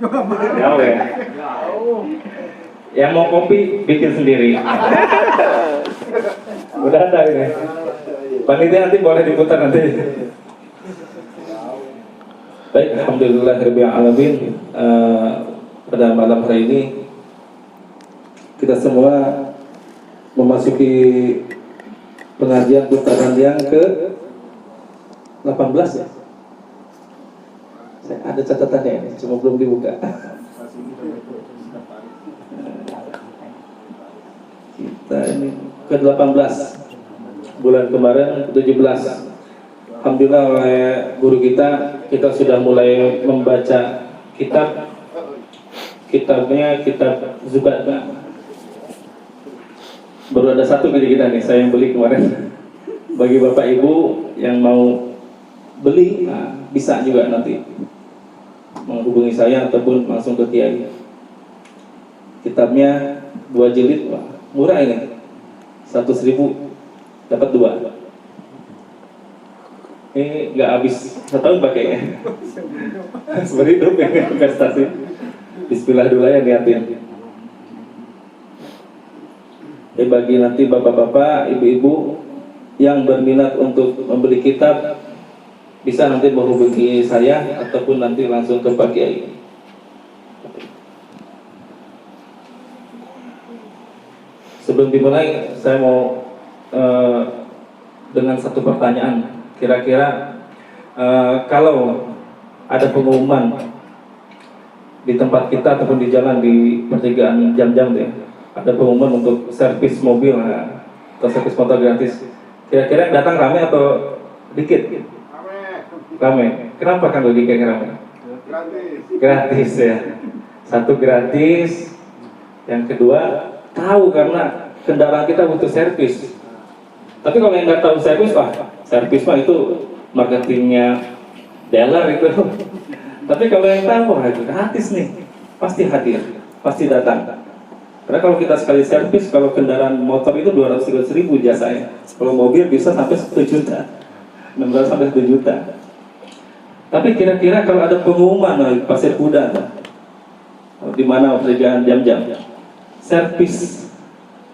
Jauh ya. Yang mau kopi bikin sendiri. Udah ada ini. Panitia nanti boleh diputar nanti. Baik, alhamdulillahirabbil alamin. Pada malam hari ini kita semua memasuki pengajian putaran yang ke 18 ya. Saya ada catatannya, cuma belum dibuka. Kita ini ke 18 bulan kemarin, ke 17. Alhamdulillah oleh guru kita sudah mulai membaca kitabnya, kitab Zubat. Baru ada satu dari kita nih, saya yang beli kemarin. Bagi bapak ibu yang mau beli, bisa juga nanti menghubungi saya ataupun langsung ke Kiai. Kitabnya 2 jilid, murah ini, 100.000 dapat 2. Ini nggak habis setahun pakainya. Seperti itu pengen investasi. Bismillah dulu ya niatin. Bagi nanti bapak-bapak, ibu-ibu yang berminat untuk membeli kitab, bisa nanti menghubungi saya ataupun nanti langsung ke Pak Kiai. Sebelum dimulai, saya mau dengan satu pertanyaan. Kira-kira kalau ada pengumuman di tempat kita ataupun di jalan di pertigaan jam-jam deh, ada pengumuman untuk servis mobil atau servis motor gratis. Kira-kira datang ramai atau dikit? Ramai. Kenapa kan dikit ramai? Gratis ya. Satu gratis. Yang kedua tahu karena kendaraan kita butuh servis. Tapi kalau yang nggak tahu servis, servis mah itu marketingnya dealer itu. Tapi kalau yang tahu, itu gratis nih, pasti hadir, pasti datang. Karena kalau kita sekali servis, kalau kendaraan motor itu 230.000 jasanya. Kalau mobil bisa sampai 1 juta, 600 sampai 1 juta. Tapi kira-kira kalau ada pengumuman di Pasir Kuda, di mana perjalanan jam-jam, servis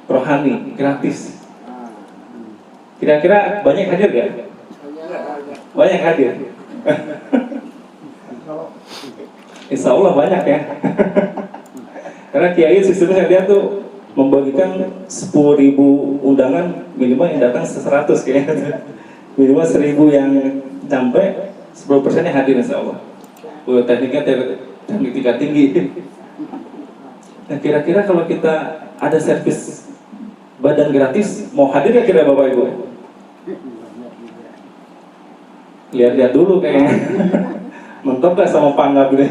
rohani gratis. Kira-kira banyak hadir gak? Banyak hadir. Insya Allah banyak ya. Karena Kiai sistemnya dia tuh membagikan 10.000 undangan, minimal yang datang 100 kayaknya. Minimal 1.000 yang sampai 10%-nya hadir insya Allah. Tekniknya teknik tingkat tinggi. Nah kira-kira kalau kita ada servis badan gratis, mau hadir ya kira Bapak Ibu? Lihat-lihat dulu kayaknya. Mentok gak sama panggap ini?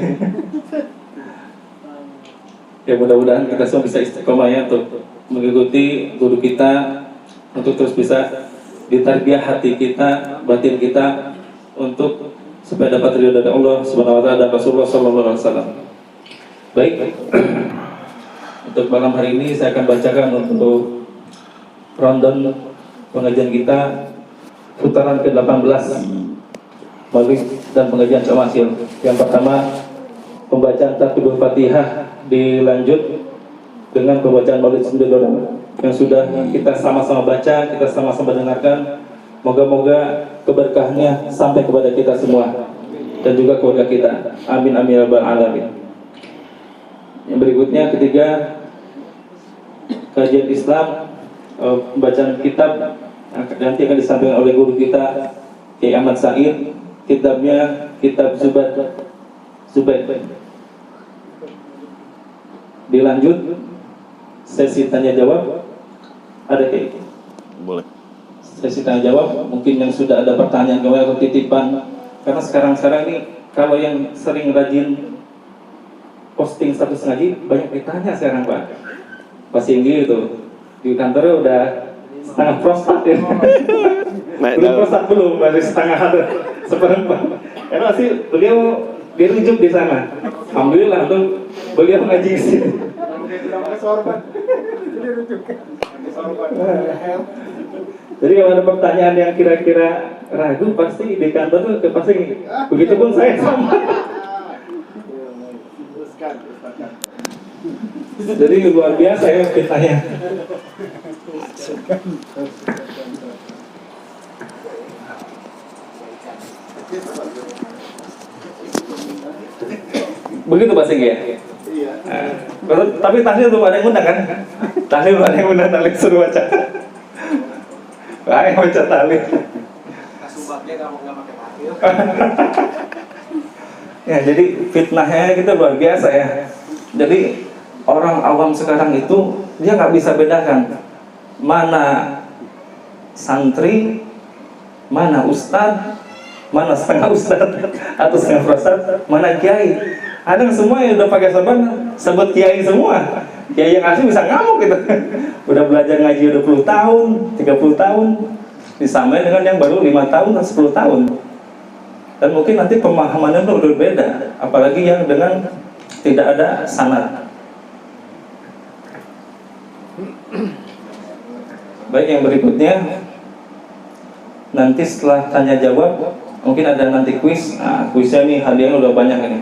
Ya mudah-mudahan kita semua bisa istiqomah ya untuk mengikuti guru kita, untuk terus bisa ditarbiyah hati kita, batin kita, untuk supaya dapat ridho dari Allah Subhanahu wa taala dan Rasulullah sallallahu alaihi wasallam. Baik. Untuk malam hari ini saya akan bacakan untuk rundown pengajian kita putaran ke-18 Maulid dan pengajian Syamasil. Yang pertama pembacaan Takbiratul Fatihah, dilanjut dengan pembacaan Maulid Sundodoro yang sudah kita sama-sama baca, kita sama-sama dengarkan. Moga-moga keberkahnya sampai kepada kita semua dan juga keluarga kita. Amin amin ya rabbal alamin. Yang berikutnya ketiga, kajian Islam, pembacaan kitab nanti akan disampaikan oleh guru kita Kiai Ahmad Said. Kitabnya kitab Zubat. Dilanjut sesi tanya jawab. Ada Kiai? Boleh. Sesi tanya jawab, mungkin yang sudah ada pertanyaan atau titipan. Karena sekarang ini kalau yang sering rajin posting status ngaji banyak ditanya sekarang Pak. Pas Singgi itu di kantornya udah setengah prostat ya. Belum prostat belum, masih setengah ada seperempat. Karena sih beliau dirujuk di sana. Alhamdulillah tuh beliau ngaji di sini. Jadi kalau ada pertanyaan yang kira-kira ragu, pasti di kantor tuh pasti begitupun saya sama. Jadi luar biasa ya fitnahnya. Begitu Pak Singgi ya? Iya. Tapi tahlil belum ada yang undang kan? Tahlil belum ada yang undang, tahlil suruh baca. Ayo baca tahlil. Kasubaknya nggak pakai tahlil. Ya, jadi fitnahnya kita luar biasa ya. Jadi orang awam sekarang itu dia nggak bisa bedakan mana santri, mana ustadz, mana setengah ustadz atau setengah ustadz, mana kiai. Ada semua yang udah pakai sorban sebut kiai semua. Kiai yang asli bisa ngamuk gitu. Udah belajar ngaji udah 20 tahun, 30 tahun. Disamain dengan yang baru 5 tahun dan 10 tahun. Dan mungkin nanti pemahamannya itu berbeda, apalagi yang dengan tidak ada sanad. Baik, yang berikutnya nanti setelah tanya jawab mungkin ada nanti kuis. Nah, kuisnya nih hadiahnya udah banyak ini,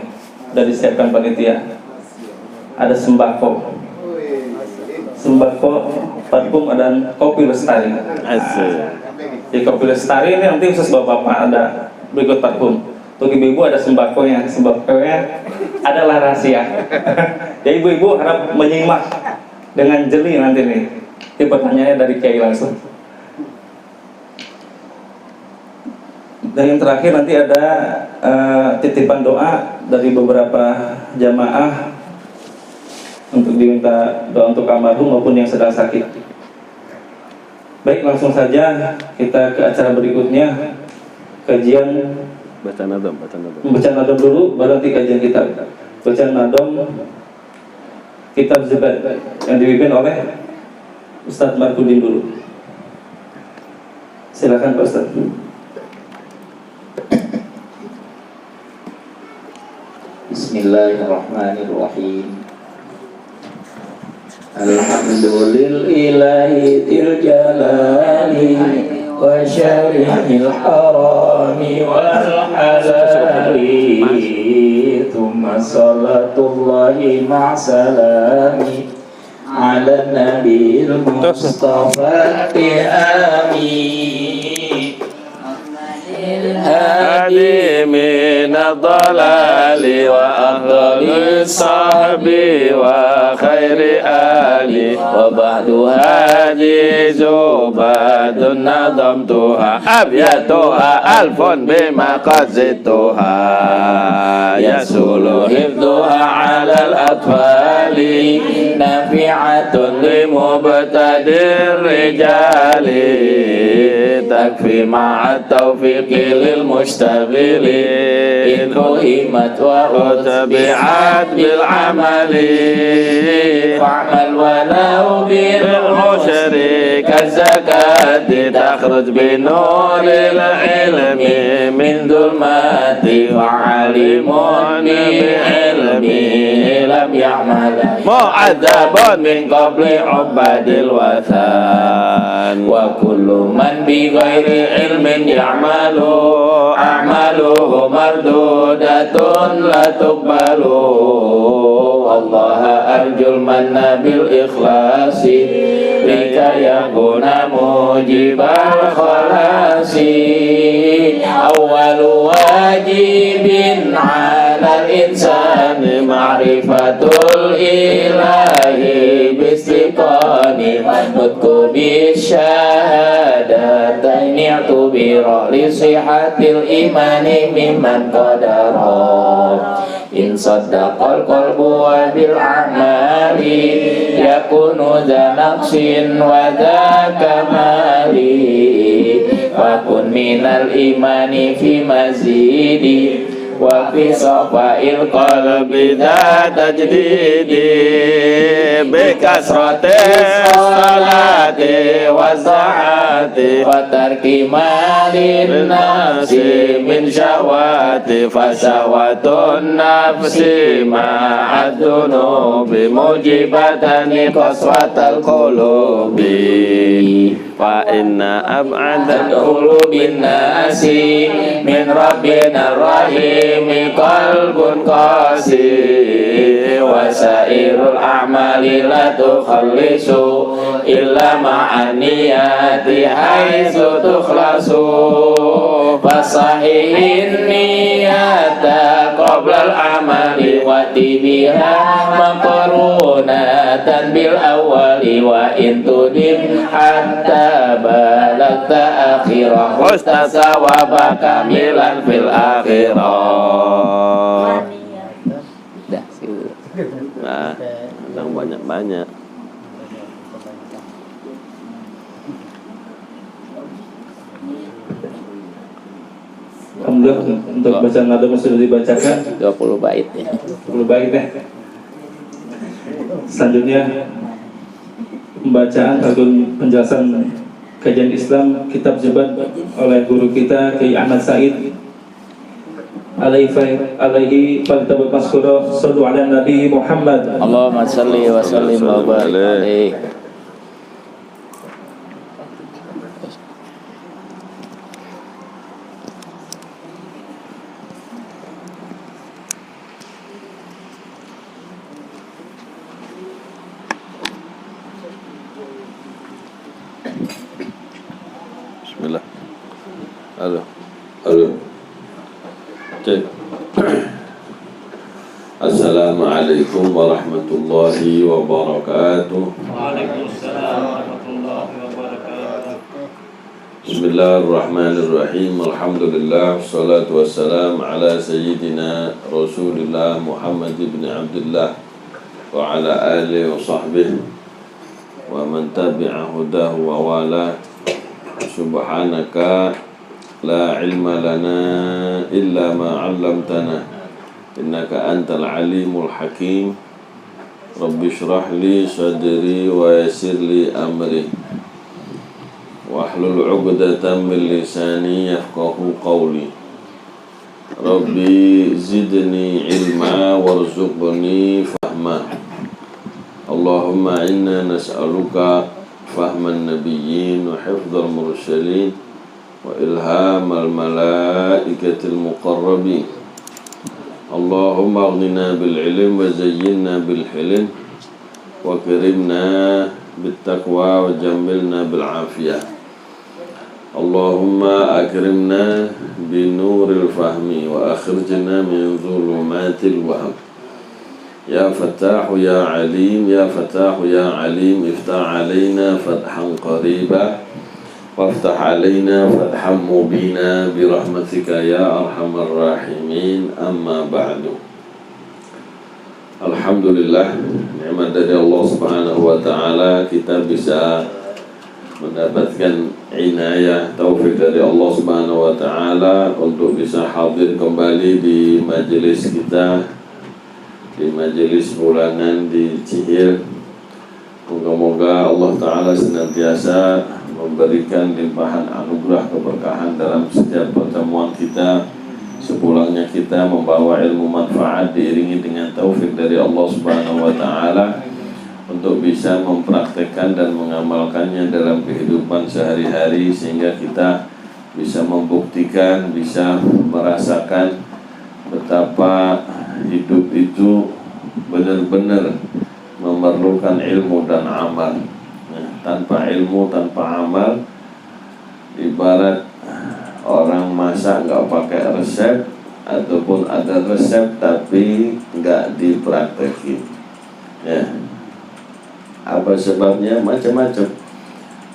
udah disiapkan panitia. Ada sembako, parfum dan kopi lestari. Di kopi lestari ini nanti khusus bapak-bapak ada berikut parfum. Untuk ibu-ibu ada sembakonya adalah rahasia. Jadi ibu-ibu harap menyimak dengan jeli nanti nih. Ini pertanyaannya dari Kiai langsung. Dan yang terakhir nanti ada titipan doa dari beberapa jamaah untuk diminta doa untuk almarhum maupun yang sedang sakit. Baik, langsung saja kita ke acara berikutnya, kajian baca nadom dulu, baru nanti kajian kita. Baca nadom kitab Zubat yang dipimpin oleh Ustadz Markudin dulu. Silakan Pak Ustadz. Bismillahirrahmanirrahim. Alhamdulillahi til jalali wa syarihil harami wal halali. Thumma salatullahi ma'asalami ala nabil mustafa amin. hadi min ad-dalali wa afdali sahbi wa khairi ali wa ba'du hadi zubadun nadamtuha abyatuha alfun bima qazituha yasulu hifduha ala al-atfali nafi'atun limubtadir rijali takfi ma'at taufiqi lil mustaghili in uhimat wa utabi'at bil amali fa'mal walau bil ushri kazakati takhruj bi nuril ilmi min dhulmati fa'alimun bi ilmi lam ya'mal mu'adzabun min qabli ubadil wathan wa kullu man bi ghairi ilmin ya'malu a'maluhu mardudatun la tuqbalu wallaha arjul manna bil ikhlasi bika yakuna mujibal khalasi awwalu wajibin 'alal insani ma'rifatul ilahi bistiqani nutku bisyahadataini i'tubira li sihatil imani mimman qadara in saddaqal qalbu wa bil a'mali yakunu dha naqsin wa dha kamali fakun minal imani fi mazidi wa fi safa'il qalbi dha tajdidi bi kasrati salati wa sa'ati wa tarki malin nafsi min syawati fa syawatun nafsi ma'ad dunubi mujibatani qaswatal qulubi fa inna ab'adal qulubin nasi min rabbina rahim qalbun qasi la tukhallisu illa ma'aniyati haitsu tukhlasu fasahihin niyata qabla al-amali wa tibiha maqrunatan bil awwali wa in tudim hatta balagta akhirah wastasawaba kamilan fil akhirah. Dah situ. Nah, yang banyak-banyak. Alhamdulillah untuk bacaan nada sudah dibacakan 20 bait ya. 10 bait ya. Selanjutnya pembacaan atau penjelasan kajian Islam kitab Zubat oleh guru kita Kiai Ahmad Said alaihi faltabut maskura sallu ala Nabi Muhammad. Allahumma salli wa sallim wa barik alaihi. Bismillah. Halo. Cek. Assalamualaikum warahmatullahi wabarakatuh. Waalaikumsalam warahmatullahi wabarakatuh. Bismillahirrahmanirrahim. Alhamdulillah wassalatu wassalam ala sayyidina Rasulillah Muhammad ibn Abdullah wa ala alihi wa sahbihi wa man tabi'a hudahu wa wala. Subhanaka la ilma lana illa ma 'allamtana innaka antal alimul hakim. Rabbi shrah li sadri wa yassir li amri wahlul 'uqdatam min lisani yafqahu qawli. Rabbi zidni ilma warzuqni fahma. Allahumma inna nas'aluka fahman nabiyyin wa hifdzal mursalin wa ilhamal malaikatil muqarrabin. Allahumma aghnina bil ilm wa zayyinna bil hilm wa karimna bit taqwa wa jammilna bil afiyah. Allahumma akrimna bi nuril fahmi wa akhrijna min dhulumatil wahm. Ya Fattah ya Alim, ya Fattah ya Alim, iftah alaina fathan qariba waftah alaina fathan mubina birahmatika ya arhamar rahimin. Amma ba'du. Alhamdulillah, nikmat dari Allah Subhanahu wa taala kita bisa mendapatkan inayah taufik dari Allah Subhanahu wa taala untuk bisa hadir kembali di majelis kita, di majelis bulanan di Cihir. Moga-moga Allah Ta'ala senantiasa memberikan limpahan anugerah keberkahan dalam setiap pertemuan kita. Sepulangnya kita membawa ilmu manfaat diiringi dengan taufik dari Allah Subhanahu wa Ta'ala untuk bisa mempraktekkan dan mengamalkannya dalam kehidupan sehari-hari, sehingga kita bisa membuktikan, bisa merasakan betapa hidup itu benar-benar memerlukan ilmu dan amal. Tanpa ilmu, tanpa amal, ibarat orang masak nggak pakai resep, ataupun ada resep tapi nggak dipraktekin. Ya, apa sebabnya? Macam-macam.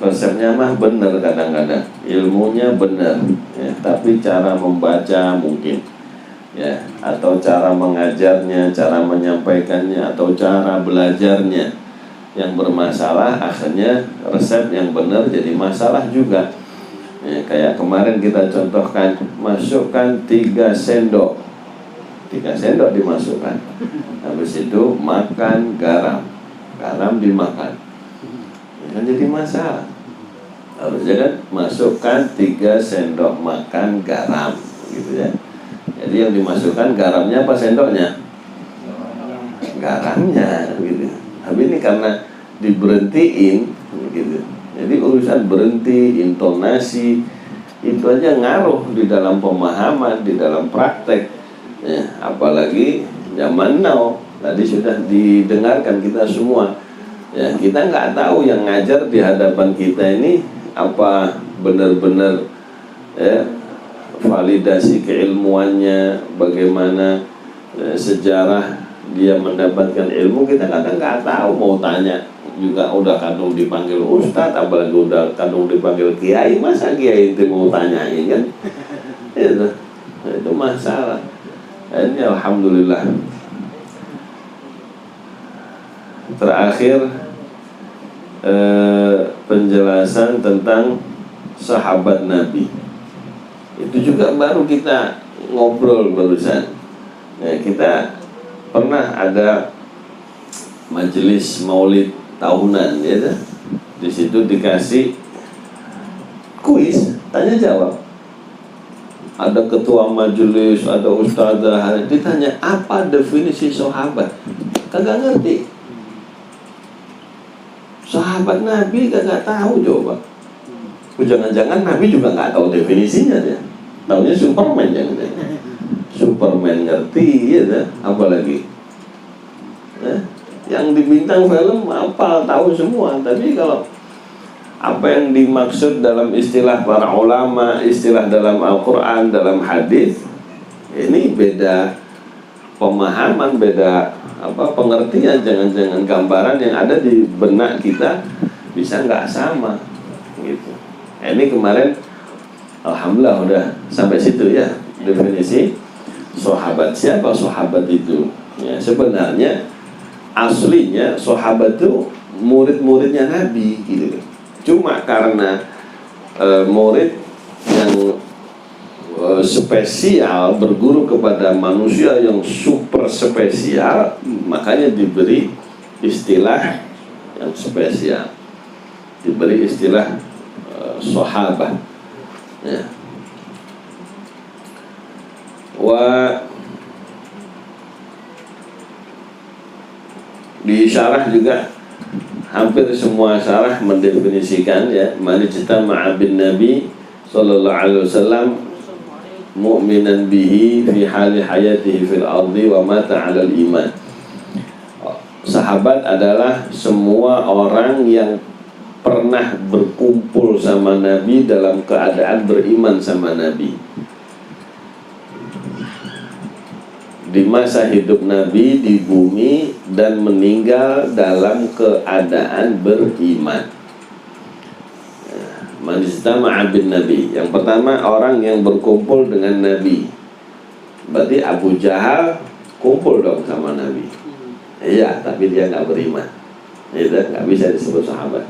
Resepnya mah benar kadang-kadang, ilmunya benar, ya, tapi cara membaca mungkin, ya, atau cara mengajarnya, cara menyampaikannya, atau cara belajarnya yang bermasalah. Akhirnya resep yang benar jadi masalah juga, ya. Kayak kemarin kita contohkan, masukkan 3 sendok dimasukkan, habis itu makan garam dimakan, ya kan jadi masalah. Harusnya kan masukkan 3 sendok makan garam, gitu ya. Jadi yang dimasukkan garamnya apa sendoknya? Garamnya, gitu. Tapi ini karena diberhentiin, gitu. Jadi urusan berhenti, intonasi itu aja ngaruh di dalam pemahaman, di dalam praktek, ya. Apalagi zaman now, tadi sudah didengarkan kita semua Ya, kita nggak tahu yang ngajar di hadapan kita ini apa benar-benar ya, validasi keilmuannya, bagaimana sejarah dia mendapatkan ilmu, kita kadang nggak tahu. Mau tanya juga udah kadung dipanggil ustadz, apalagi udah kadung dipanggil kiai, masa kiai itu mau tanyain kan? Itu masalah. Ini alhamdulillah. Terakhir penjelasan tentang sahabat Nabi. Itu juga baru kita ngobrol barusan. Ya, kita pernah ada majelis maulid tahunan, ya. Di situ dikasih kuis tanya jawab. Ada ketua majelis, ada ustazah, ditanya apa definisi sahabat, kagak ngerti. Sahabat Nabi kagak tahu jawab. Jangan-jangan Nabi juga nggak tahu definisinya ya. Taunya Superman, jangan-jangan. Superman ngerti ya, apalagi yang di bintang film apa tahu semua. Tapi kalau apa yang dimaksud dalam istilah para ulama, istilah dalam Al-Quran, dalam hadis, ini beda pemahaman, beda pengertian. Jangan-jangan gambaran yang ada di benak kita bisa nggak sama gitu. Ini kemarin alhamdulillah udah sampai situ ya, definisi sahabat. Siapa sahabat itu? Ya, sebenarnya aslinya sahabat itu murid-muridnya Nabi gitu. Cuma karena murid yang spesial berguru kepada manusia yang super spesial, makanya diberi istilah yang spesial, diberi istilah sahabat ya. Di syarah juga hampir semua syarah mendefinisikan ya, man ijtama'a bin Nabi sallallahu alaihi wasallam mu'minan bihi fi hali hayatihi fil ardi wa mata 'alal iman. Sahabat adalah semua orang yang pernah berkumpul sama Nabi dalam keadaan beriman sama Nabi. Di masa hidup Nabi di bumi dan meninggal dalam keadaan beriman. Man ijtama'a bin Nabi. Yang pertama orang yang berkumpul dengan Nabi. Berarti Abu Jahal kumpul dong sama Nabi. Iya, tapi dia nggak beriman. Itu nggak bisa disebut sahabat.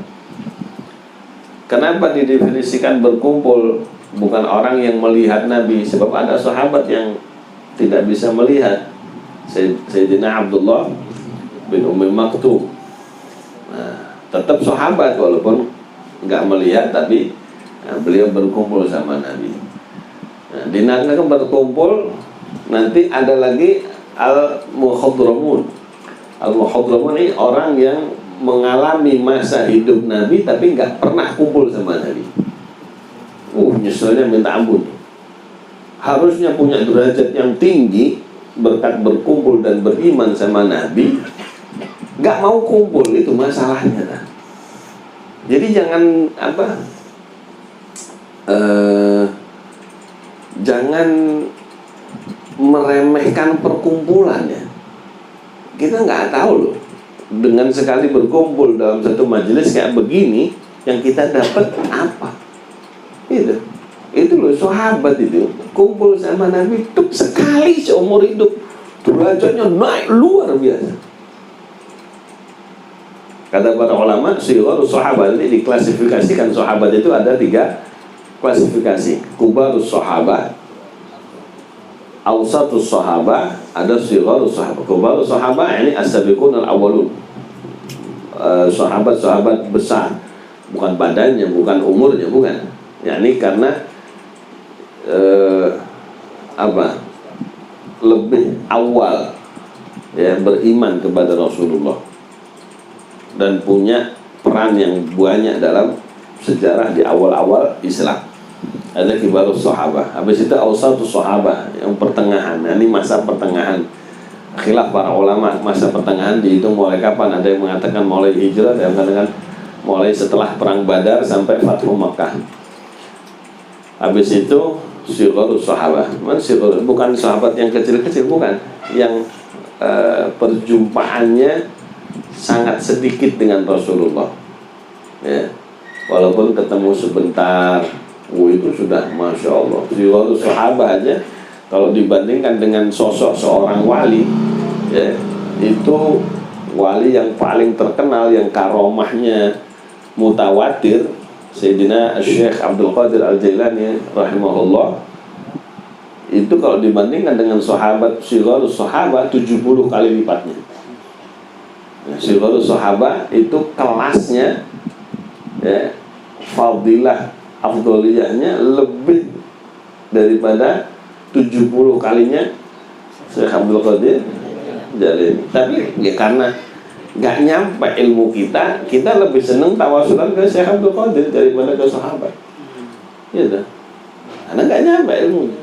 Kenapa didefinisikan berkumpul? Bukan orang yang melihat Nabi. Sebab ada sahabat yang tidak bisa melihat. Sayyidina Abdullah bin Ummi Maktum, nah, tetap sahabat walaupun nggak melihat, tapi beliau berkumpul sama Nabi. Nah, di Naga berkumpul, nanti ada lagi Al-Muhadramun. Al-Muhadramun ini orang yang mengalami masa hidup Nabi tapi nggak pernah kumpul sama Nabi. Nyeselnya minta ampun. Harusnya punya derajat yang tinggi berkat berkumpul dan beriman sama Nabi, nggak mau kumpul, itu masalahnya kan? Jadi jangan jangan meremehkan perkumpulan ya. Kita nggak tahu loh, dengan sekali berkumpul dalam satu majelis kayak begini, yang kita dapat apa? Itu loh sahabat itu kumpul sama Nabi tuh sekali seumur hidup, derajatnya naik luar biasa. Kata para ulama, sighar sahabat ini diklasifikasikan. Sahabat itu ada 3 klasifikasi: kubarus sahabat, awsatus sahabat, ada sighar sahabat. Kubarus sahabat ini as-sabiqun al-awwalun, sahabat-sahabat besar, bukan badannya, bukan umurnya, bukan. Yakni karena lebih awal ya beriman kepada Rasulullah dan punya peran yang banyak dalam sejarah di awal-awal Islam. Ada kibarus sahabat, habis itu awsatus sahabat yang pertengahan. Nah, ini masa pertengahan khilaf para ulama masa pertengahan dihitung mulai kapan. Ada yang mengatakan mulai hijrah, ada yang mengatakan mulai setelah perang Badar sampai Fathu Makkah. Habis itu Sigharus Sahabah, bukan sahabat yang kecil-kecil, bukan, yang perjumpaannya sangat sedikit dengan Rasulullah, ya. Walaupun ketemu sebentar, itu sudah Masya Allah. Sigharus Sahabah aja kalau dibandingkan dengan sosok seorang wali, ya, itu wali yang paling terkenal, yang karomahnya mutawatir, Sayyidina Syekh Abdul Qadir Al-Jailani rahimahullah. Itu kalau dibandingkan dengan sahabat Sigharus Sahabah 70 kali lipatnya. Sigharus Sahabah itu kelasnya, ya, fadilah afdoliyahnya lebih daripada 70 kalinya Syekh Abdul Qadir Jailani. Tapi ya karena nggak nyampe ilmu kita lebih seneng tawasulan ke Syekh Abdul Qadir daripada ke sahabat. Iya dah. Karena nggak nyampe ilmunya.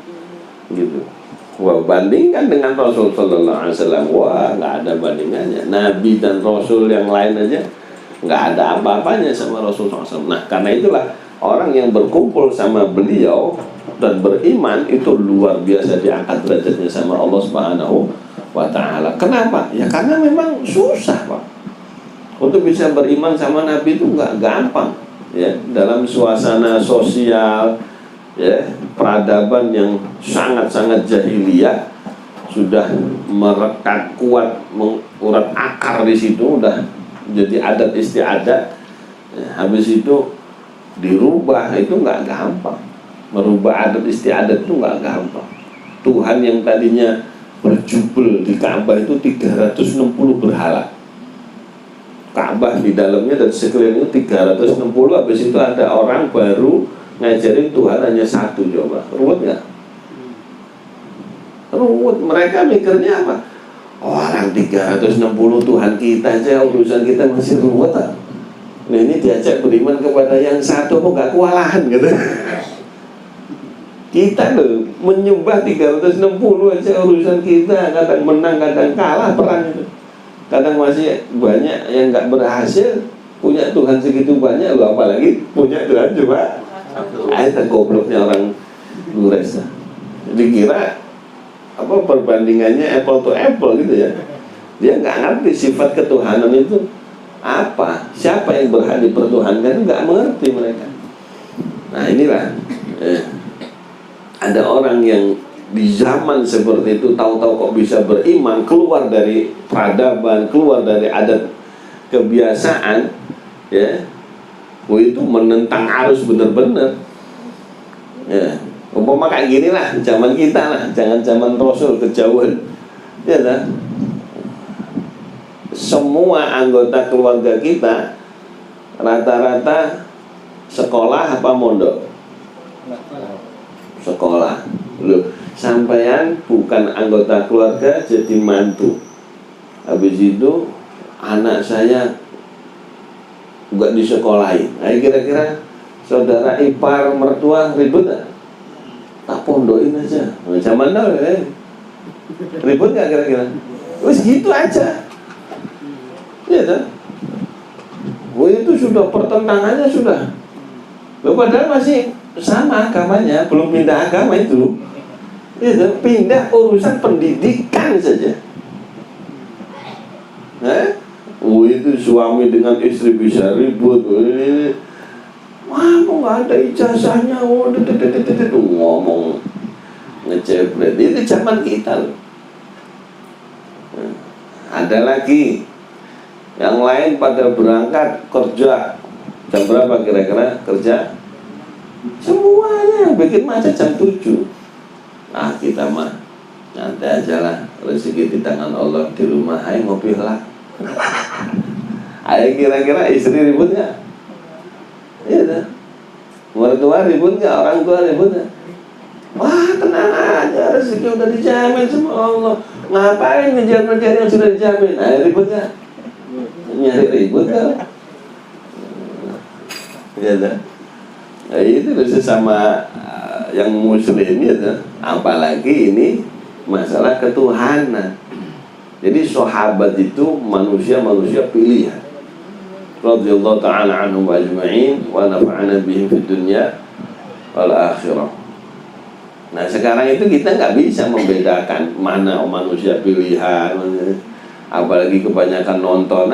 Gitu. Wah, bandingkan dengan Rasul sallallahu alaihi wasallam, wah, nggak ada bandingannya. Nabi dan Rasul yang lain aja nggak ada apa-apanya sama Rasul SAW. Nah, karena itulah orang yang berkumpul sama beliau dan beriman itu luar biasa diangkat derajatnya sama Allah Subhanahu wa ta'ala. Kenapa? Ya karena memang susah, Pak. Untuk bisa beriman sama Nabi itu nggak gampang, ya. Dalam suasana sosial, ya, peradaban yang sangat-sangat jahiliyah, sudah merekat kuat, mengurat akar di situ, udah jadi adat istiadat, ya. Habis itu dirubah itu nggak gampang. Merubah adat istiadat itu nggak gampang. Tuhan yang tadinya berjubel di Ka'bah itu 360 berhala. Ka'bah di dalamnya dan sekelilingnya 360. Habis itu ada orang baru ngajarin Tuhan hanya satu. Coba, ruwet nggak? Ruwet. Mereka mikirnya apa? Orang 360 Tuhan kita aja, urusan kita masih ruwet. Nah, ini diajak beriman kepada yang satu, kok nggak kewalahan gitu. Kita loh menyembah 360 aja urusan kita, kadang menang, kadang kalah perang itu. Kadang masih banyak yang nggak berhasil punya Tuhan segitu banyak, loh apalagi punya Tuhan cuma itu gobloknya orang gures. Dikira apa perbandingannya apple to apple gitu ya. Dia nggak ngerti sifat ketuhanan itu apa, siapa yang berhak dipertuhankan, nggak mengerti mereka. Nah inilah ada orang yang di zaman seperti itu tahu-tahu kok bisa beriman, keluar dari peradaban, keluar dari adat kebiasaan, ya, itu menentang arus benar-benar. Ya, umpama kayak gini lah zaman kita lah, jangan zaman Rasul, kejauhan, ya lah. Semua anggota keluarga kita rata-rata sekolah apa mondok? Sekolah. Loh, sampean bukan anggota keluarga jadi mantu. Habis itu anak saya enggak disekolahin. Nah, kira-kira saudara ipar mertua ribut enggak? Tak pondokin aja. Nah, zaman now ribut enggak kira-kira? Wes gitu aja. Iya kan? Oh, itu sudah pertentangannya sudah. Loh, padahal masih sama agamanya, belum pindah agama itu. Itu pindah urusan pendidikan saja. Oh, itu suami dengan istri bisa ribut. Wah, kok nggak ada ijazahnya? Oh, ngomong ngejebret. Itu zaman kita loh. Ada lagi yang lain pada berangkat kerja. Jam berapa kira-kira kerja? Semuanya bikin macet jam 7. Ah, kita mah nyantai aja lah, rezeki di tangan Allah, di rumah ayo ngopi lah. Ayo kira-kira istri ribut nggak? Iya dah. Mertua ribut nggak? Orang tua ribut nggak? Wah, tenang aja, rezeki udah dijamin sama Allah. Ngapain ngejar-ngejar yang sudah dijamin? Ayo ribut nggak? Nyari ribut nggak? Iya dah. Nah, itu sesama yang muslim ya, apalagi ini masalah ketuhanan. Jadi sahabat itu manusia pilihan. Radhiyallahu ta'ala anhum ajma'in wa nafa'ana bihim fid dunya wal akhirah. Nah sekarang itu kita nggak bisa membedakan mana manusia pilihan, apalagi kebanyakan nonton,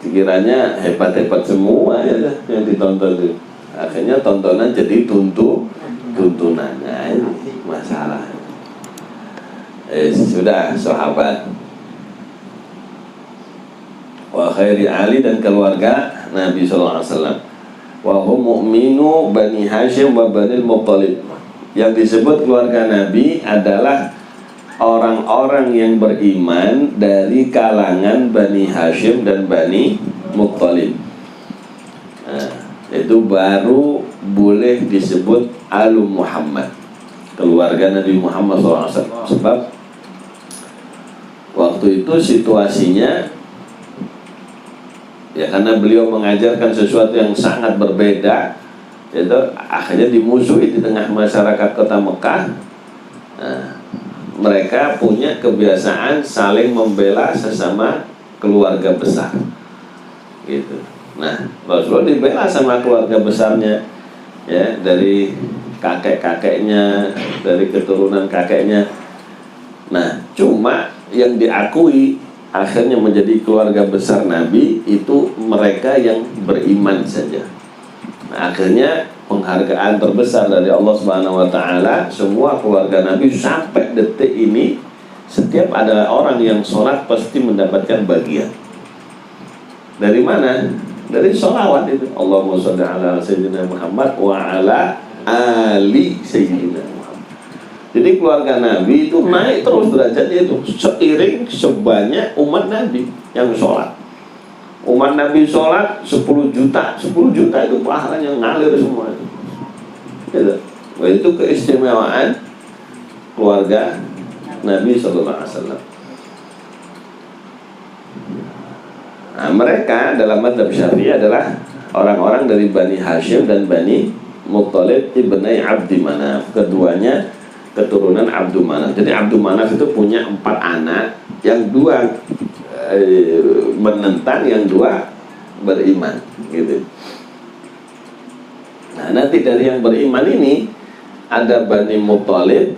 dikiranya hebat-hebat semua ya yang ditonton itu. Akhirnya tontonan jadi tuntunan. Nah, ini masalah. Sudah sahabat. Wa khairi ali dan keluarga Nabi sallallahu alaihi wasallam. Wa hum mu'minu Bani Hashim wa Bani Muttalib. Yang disebut keluarga Nabi adalah orang-orang yang beriman dari kalangan Bani Hashim dan Bani Muttalib. Nah, itu baru boleh disebut Alu Muhammad, keluarga Nabi Muhammad SAW. Sebab waktu itu situasinya ya karena beliau mengajarkan sesuatu yang sangat berbeda, itu akhirnya dimusuhi di tengah masyarakat kota Mekah. Nah, mereka punya kebiasaan saling membela sesama keluarga besar, gitu. Nah, Rasulullah dibela sama keluarga besarnya, ya, dari kakek-kakeknya, dari keturunan kakeknya. Nah, cuma yang diakui akhirnya menjadi keluarga besar Nabi itu mereka yang beriman saja. Nah, akhirnya penghargaan terbesar dari Allah Subhanahu wa taala, semua keluarga Nabi sampai detik ini setiap ada orang yang sholat pasti mendapatkan bagian. Dari mana? Dari sholawat itu. Allahumma sholli ala sayyidina Muhammad wa ala ali sayyidina Muhammad. Jadi keluarga Nabi itu naik terus derajatnya itu seiring sebanyak umat Nabi yang sholat. Umat Nabi sholat 10 juta itu pahalanya ngalir semua itu. Gitu. Itu keistimewaan keluarga Nabi SAW. Nah, mereka dalam mazhab Syafi'i adalah orang-orang dari Bani Hashim dan Bani Muttalib ibnai Abdi Manaf. Keduanya keturunan Abdul Manaf. Jadi Abdul Manaf itu punya 4 anak, yang 2 menentang, yang 2 beriman, gitu. Nah, nanti dari yang beriman ini ada Bani Muttalib,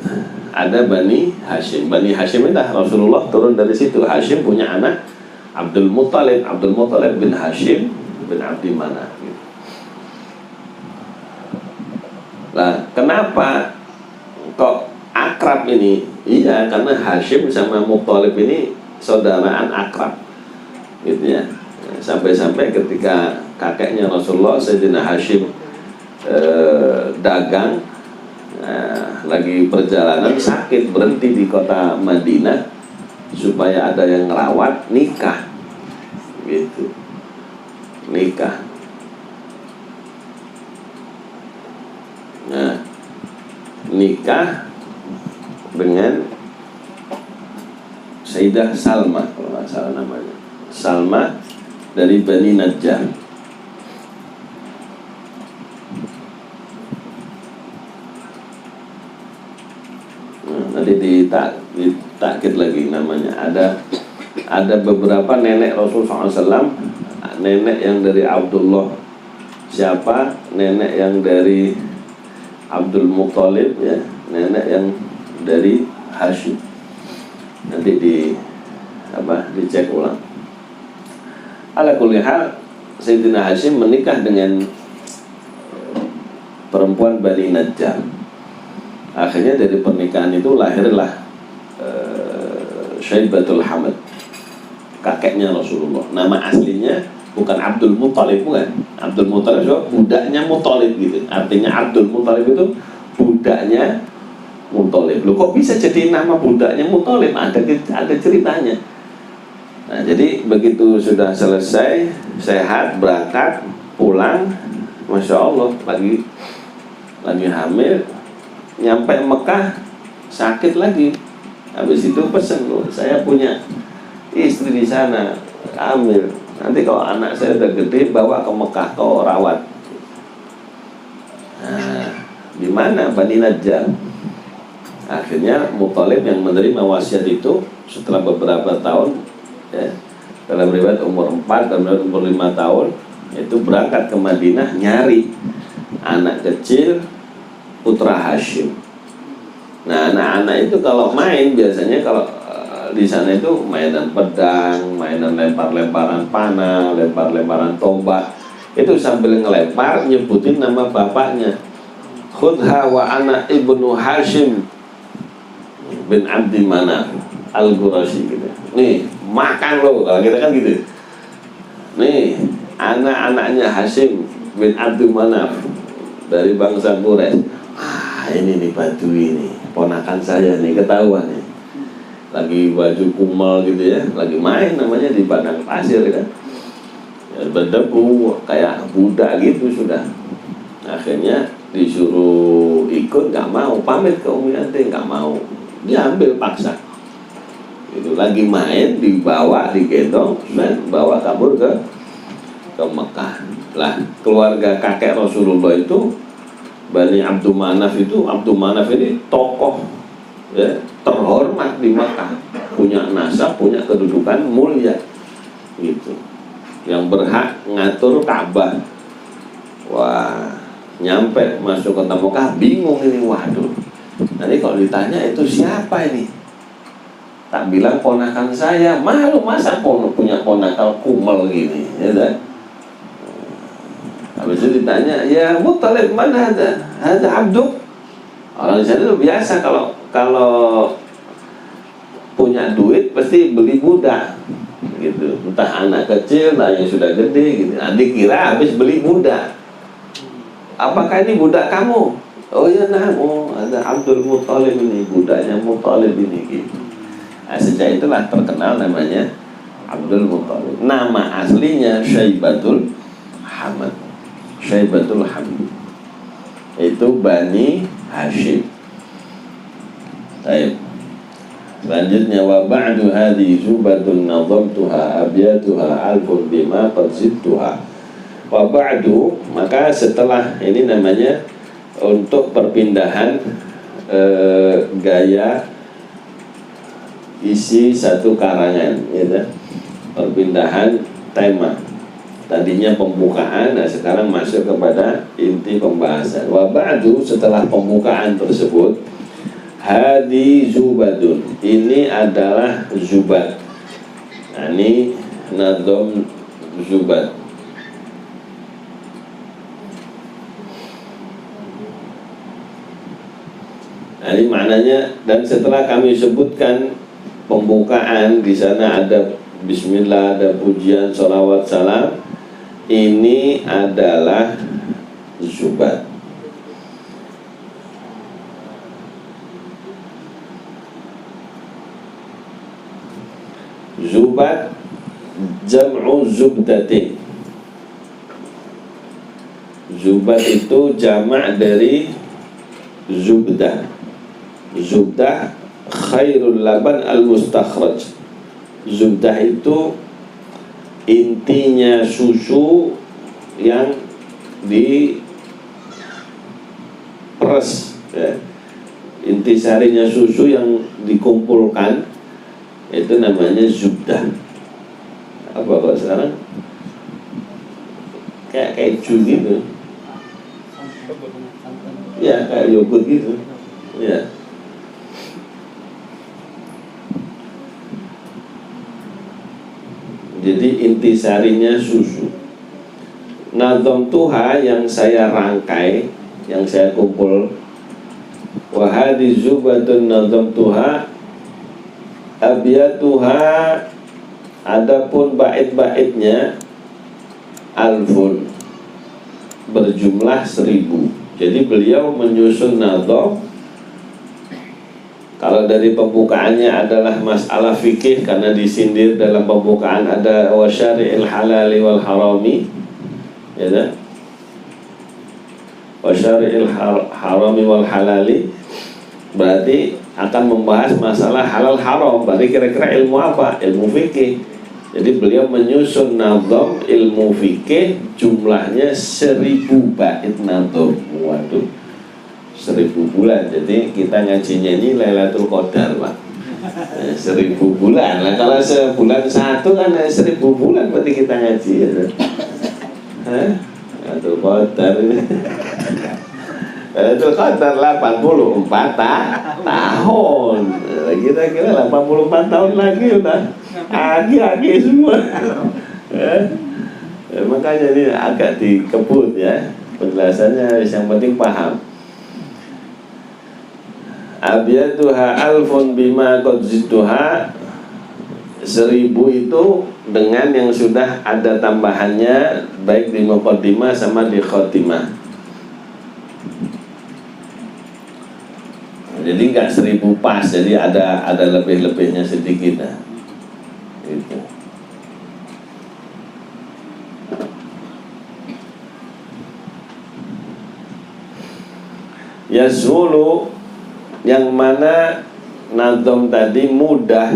ada Bani Hashim. Bani Hashim itu Rasulullah turun dari situ. Hashim punya anak Abdul Muttalib bin Hashim bin Abdi Manaf. Nah, kenapa kok akrab ini? Iya, karena Hashim sama Muttalib ini saudaraan akrab, gitu ya. Sampai-sampai ketika kakeknya Rasulullah Sayyidina Hashim dagang, lagi perjalanan sakit, berhenti di kota Madinah supaya ada yang ngerawat, nikah, gitu, nikah. Nah, nikah dengan Sayyidah Salma, kalau nggak salah namanya, Salma dari Bani Najjar. Nanti ditakkit lagi namanya. Ada beberapa nenek Rasulullah SAW, nenek yang dari Abdullah siapa, nenek yang dari Abdul Muttalib, ya, nenek yang dari Hashim. Nanti dicek ulang. Ala kulli hal, Sayyidina Hashim menikah dengan perempuan Bani Najjar. Akhirnya dari pernikahan itu lahirlah Syaibatul Hamad, kakeknya Rasulullah. Nama aslinya bukan Abdul Muttalib, bukan. Abdul Muttalib itu budaknya Muttalib, gitu. Artinya Abdul Muttalib itu budaknya Muttalib. Loh, kok bisa jadi nama budaknya Muttalib? Ada ceritanya. Nah, jadi begitu sudah selesai, sehat, berangkat, pulang, Masya Allah, lagi hamil, nyampe Mekah sakit lagi. Habis itu pesen, loh, saya punya istri di sana, hamil. Nanti kalau anak saya udah gede, bawa ke Mekah, kau rawat. Nah, di mana? Bani Najjar. Akhirnya Muthalib yang menerima wasiat itu setelah beberapa tahun, ya, dalam riwayat umur 4, dalam riwayat umur 5 tahun, itu berangkat ke Madinah nyari anak kecil putra Hashim. Nah, anak-anak itu kalau main biasanya kalau di sana itu mainan pedang, mainan lempar-lemparan panah, lempar-lemparan tombak. Itu sambil ngelempar nyebutin nama bapaknya. Khudha wa ana ibnu Hashim bin Abdi Manaf Al-Qurashi gitu. Nih, makan lo, kalau kita kan gitu. Nih, anak-anaknya Hashim bin Abdi Manaf dari bangsa Quraisy. Ini nih Badui nih, ponakan saya nih, ketahuan nih. Lagi baju kumal gitu ya, lagi main namanya di padang pasir kan. Ya, berdebu kayak budak gitu sudah. Akhirnya disuruh ikut, nggak mau, pamit ke Ummi Ati, nggak mau, diambil paksa. Itu lagi main, dibawa, digendong, dan bawa kabur ke Mekah. Lah, keluarga kakek Rasulullah itu Bani Abdul Manaf itu, Abdul Manaf ini tokoh ya, terhormat di Mekah, punya nasab, punya kedudukan mulia gitu, yang berhak ngatur Ka'bah. Wah, nyampe masuk kota Mekah bingung ini, waduh. Nanti kalau ditanya itu siapa ini? Tak bilang ponakan saya, malu masa punya ponakan kumel gini, ya kan? Habis itu ditanya, ya Muthalib mana ada abduk? Orang di sana itu biasa kalau punya duit pasti beli budak, gitu. Entah anak kecil, entah yang sudah gede, gitu. Nah, dikira habis beli budak. Apakah ini budak kamu? Oh iya, nah, ada Abdul Muthalib ini, budaknya Muthalib ini, gitu. Nah, sejak itulah terkenal namanya Abdul Muthalib. Nama aslinya Syaibatul Hamad. Syaibatul Hamid itu Bani Hashim. Baik. Selanjutnya wa ba'du hadhihi zubatun nadhamtuha abyatuha alfun bima qad zidtuha. Wa ba'du, maka setelah ini namanya untuk perpindahan gaya isi satu karangan, ya, perpindahan tema. Tadinya pembukaan, nah sekarang masuk kepada inti pembahasan. Wa ba'du, setelah pembukaan tersebut, hadi zubadun, ini adalah zubat. Nah, ini nadom zubat. Nah, ini maknanya, dan setelah kami sebutkan pembukaan, di sana ada bismillah, ada pujian, sholawat, salam. Ini adalah zubat. Zubat jam'u zubdatin. Zubat itu jamak dari zubdah. Zubdah khairul laban al-mustakhraj. Zubdah itu intinya susu yang diperes, ya. Intisarinya susu yang dikumpulkan itu namanya zubdah. Apa kalau sekarang kayak keju gitu, ya, kayak yogurt gitu, ya. Jadi intisarinya susu. Nadom tuha, yang saya rangkai, yang saya kumpul. Wahadi zubatun nadom tuha abiyatuha, adapun bait-baitnya alfun, berjumlah 1000. Jadi beliau menyusun nadom. Kalau dari pembukaannya adalah masalah fikih, karena disindir dalam pembukaan ada wasyari'il halali wal harami, ya kan? Wasyari'il harami wal halali, berarti akan membahas masalah halal haram. Berarti kira-kira ilmu apa? Ilmu fikih. Jadi beliau menyusun nazam ilmu fikih, jumlahnya 1000 bait nazam. Waduh, 1000 bulan. Jadi kita ngajinya ini Lailatul Qadar, Pak. 1000 bulan lah. Kalau sebulan satu kan 1000 bulan berarti kita ngaji ya. Lailatul Qadar ini. Lailatul Qadar 84 tahun. Kira-kira 84 tahun lagi udah aki-aki semua. Makanya ini agak dikebut ya penjelasannya, yang penting paham. Abyaduha alfun bima qad zidduha, 1000 itu dengan yang sudah ada tambahannya baik di muqaddimah sama di khotimah. Jadi enggak 1000 pas, jadi ada lebih-lebihnya sedikit lah. Gitu. Yazulu, yang mana nazam tadi mudah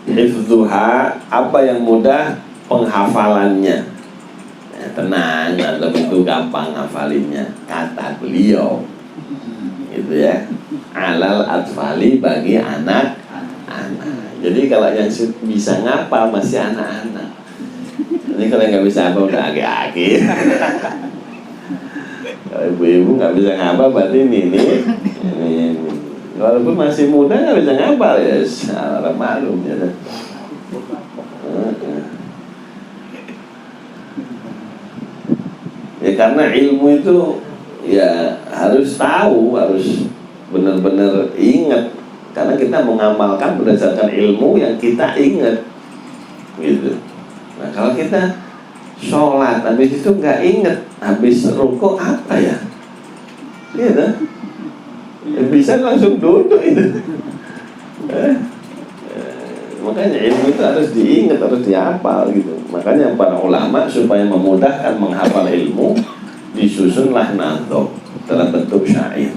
hifdzuha, apa yang mudah penghafalannya. Ya, tenang, nazam itu gampang hafalinnya, kata beliau gitu ya, alal atfali, bagi anak-anak. Jadi kalau yang bisa ngapal masih anak-anak. Ini kalau nggak bisa apa udah agak-agak. Kalau ibu-ibu nggak bisa ngapal berarti ini. Walaupun masih muda nggak bisa ngapal ya, salah malum ya. Ya karena ilmu itu ya harus tahu, harus benar-benar ingat. Karena kita mengamalkan berdasarkan ilmu yang kita ingat, gitu. Nah kalau kita sholat habis itu nggak inget, habis rukuk apa ya? Gitu. Bisa langsung duduk itu. Makanya ilmu itu harus diingat, harus dihafal gitu. Makanya para ulama supaya memudahkan menghafal ilmu disusunlah nazam dalam bentuk syair.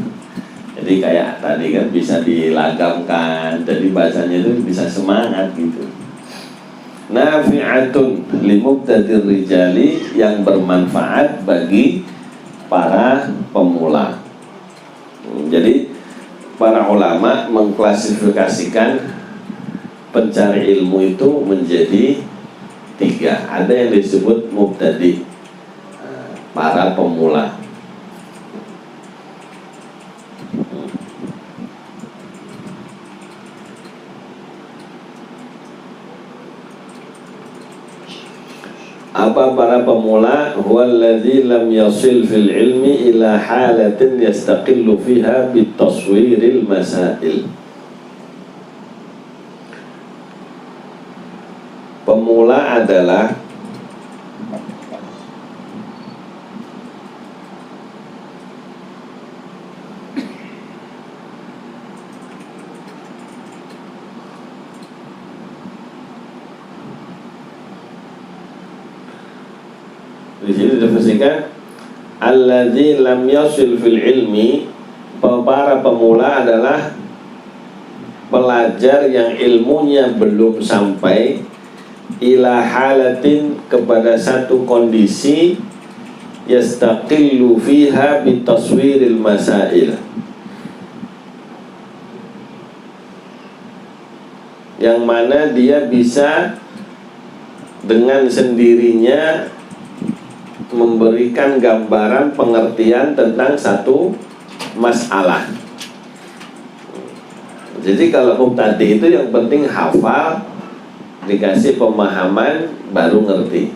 Jadi kayak tadi kan bisa dilagamkan, jadi bacanya itu bisa semangat gitu. Nafi'atun limubtadir rijali, yang bermanfaat bagi para pemula. Jadi para ulama mengklasifikasikan pencari ilmu itu menjadi 3. Ada yang disebut mubtadi, para pemula. Apa para pemula? Huwallazi lam yasil fil ilmi ila halatin yastaqillu fiha bitaswiril masail. Pemula adalah di sini definisikan alladzi lam yasil fil ilmi, para pemula adalah pelajar yang ilmunya belum sampai ila halatin, kepada satu kondisi yastaqillu fiha bitaswiril masail, yang mana dia bisa dengan sendirinya memberikan gambaran pengertian tentang satu masalah. Jadi kalau mubtadi itu yang penting hafal, dikasih pemahaman baru ngerti.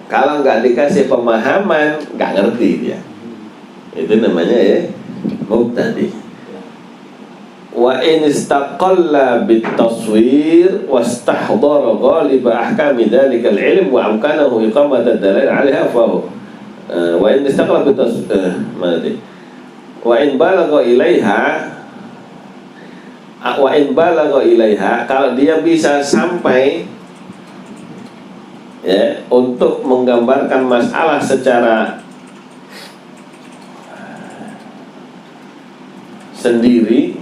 Kalau nggak dikasih pemahaman nggak ngerti dia. Itu namanya ya mubtadi. Wa in istaqalla bitaswir wastahdara ghaliba ahkami dzalikal ilm wa amkanahu iqamata dalil 'alaiha fa wa in istaqalla bitaswir wa in balagha ilaiha, kalau dia bisa sampai ya untuk menggambarkan masalah secara sendiri,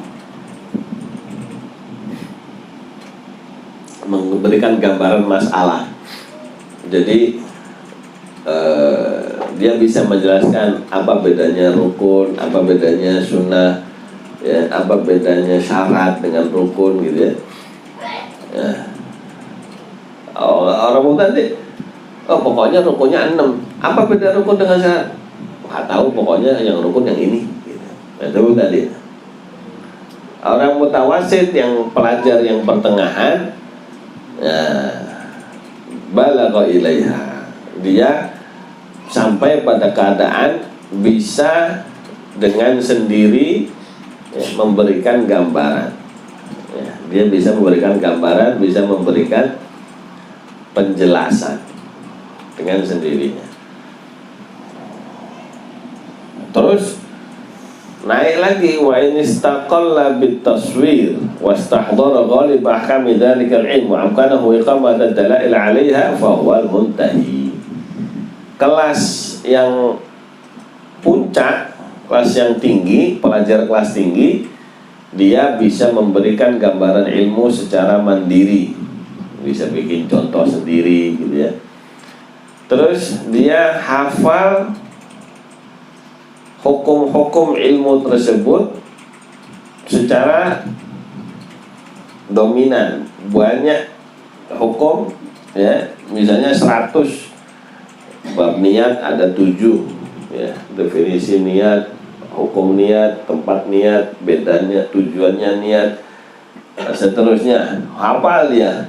memberikan gambaran masalah. Jadi dia bisa menjelaskan apa bedanya rukun, apa bedanya sunnah, ya, apa bedanya syarat dengan rukun gitu ya. Ya. Orang tadi, pokoknya rukunnya 6. Apa beda rukun dengan syarat? Nggak tahu, pokoknya yang rukun yang ini. Gitu. Itu tadi. Orang mutawasid yang pelajar yang pertengahan, ya, balagha ilaiha, dia sampai pada keadaan bisa dengan sendiri ya, memberikan gambaran ya, dia bisa memberikan gambaran, bisa memberikan penjelasan dengan sendirinya. Terus naik lagi, wa in istaqalla bitaswir wastahdara ghalib ahkam dzalikal ilm wa amkanahu iqamata dalail 'alaiha fa huwa al-muntahi. Kelas yang puncak, kelas yang tinggi, pelajar kelas tinggi, dia bisa memberikan gambaran ilmu secara mandiri, bisa bikin contoh sendiri gitu ya. Terus dia hafal hukum-hukum ilmu tersebut secara dominan, banyak hukum ya, misalnya 100 bab niat ada 7 ya, definisi niat, hukum niat, tempat niat, bedanya, tujuannya niat, seterusnya hafal dia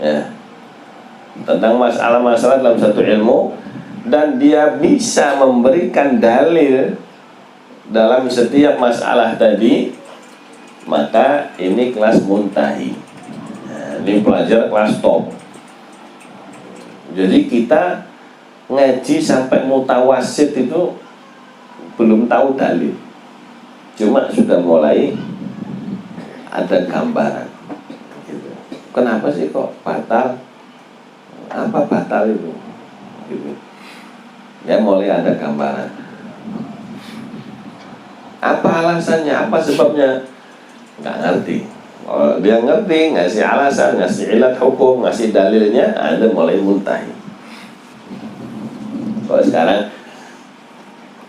ya, tentang masalah-masalah dalam satu ilmu, dan dia bisa memberikan dalil dalam setiap masalah tadi, maka ini kelas muntahi. Nah, ini pelajar kelas top. Jadi kita ngaji sampai mutawasid itu belum tahu dalil, cuma sudah mulai ada gambaran gitu. Kenapa sih kok batal? Apa batal itu? Gitu. Ya mulai ada gambaran. Apa alasannya? Apa sebabnya? Nggak ngerti. Kalau dia ngerti, ngasih alasan, ngasih ilat hukum, ngasih dalilnya, ada mulai muntahi. Kalau sekarang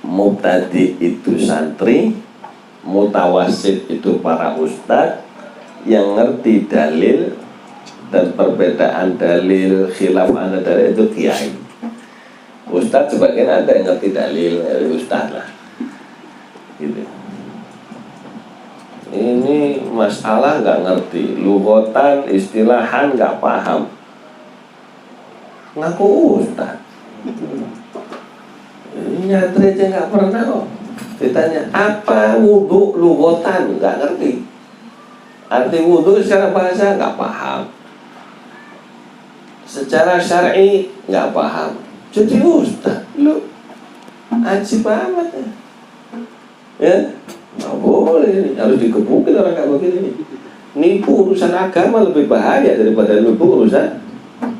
mubtadi itu santri, mutawasid itu para ustadz yang ngerti dalil dan perbedaan dalil, khilaf antar dalil itu kiai. Ustadz sebagian ada yang ngerti dalil, ustadz lah gitu. Ini masalah nggak ngerti, lughatan, istilahan nggak paham, ngaku ustadz. Nyantri aja nggak pernah kok. Ditanya apa wudhu, lughatan nggak ngerti, arti wudhu secara bahasa nggak paham, secara syar'i nggak paham. Jadi ustadz, lu ajib banget ya. Nggak boleh, harus dikebukin orang kayak begini. Nipu urusan agama lebih bahaya daripada nipu urusan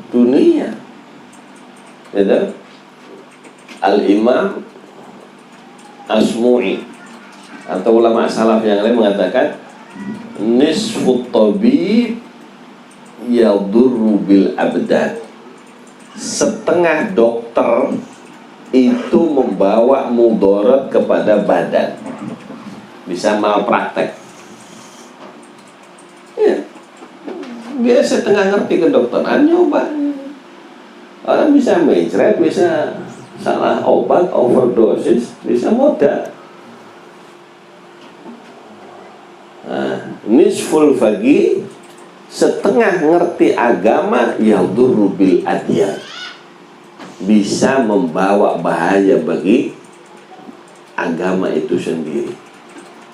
dunia. Gitu? Al-Imam Asmu'i atau ulama salaf yang lain mengatakan nisfut tabib yadurru bil abdan. Setengah dokter itu membawa mudarat kepada badan, bisa malpraktek ya. Dia setengah ngerti kedokteran, nyoba. Orang bisa mencret, bisa salah obat, overdosis, bisa modal. Nah, nisful faqih, setengah ngerti agama, yadurru bil adyan, bisa membawa bahaya bagi agama itu sendiri.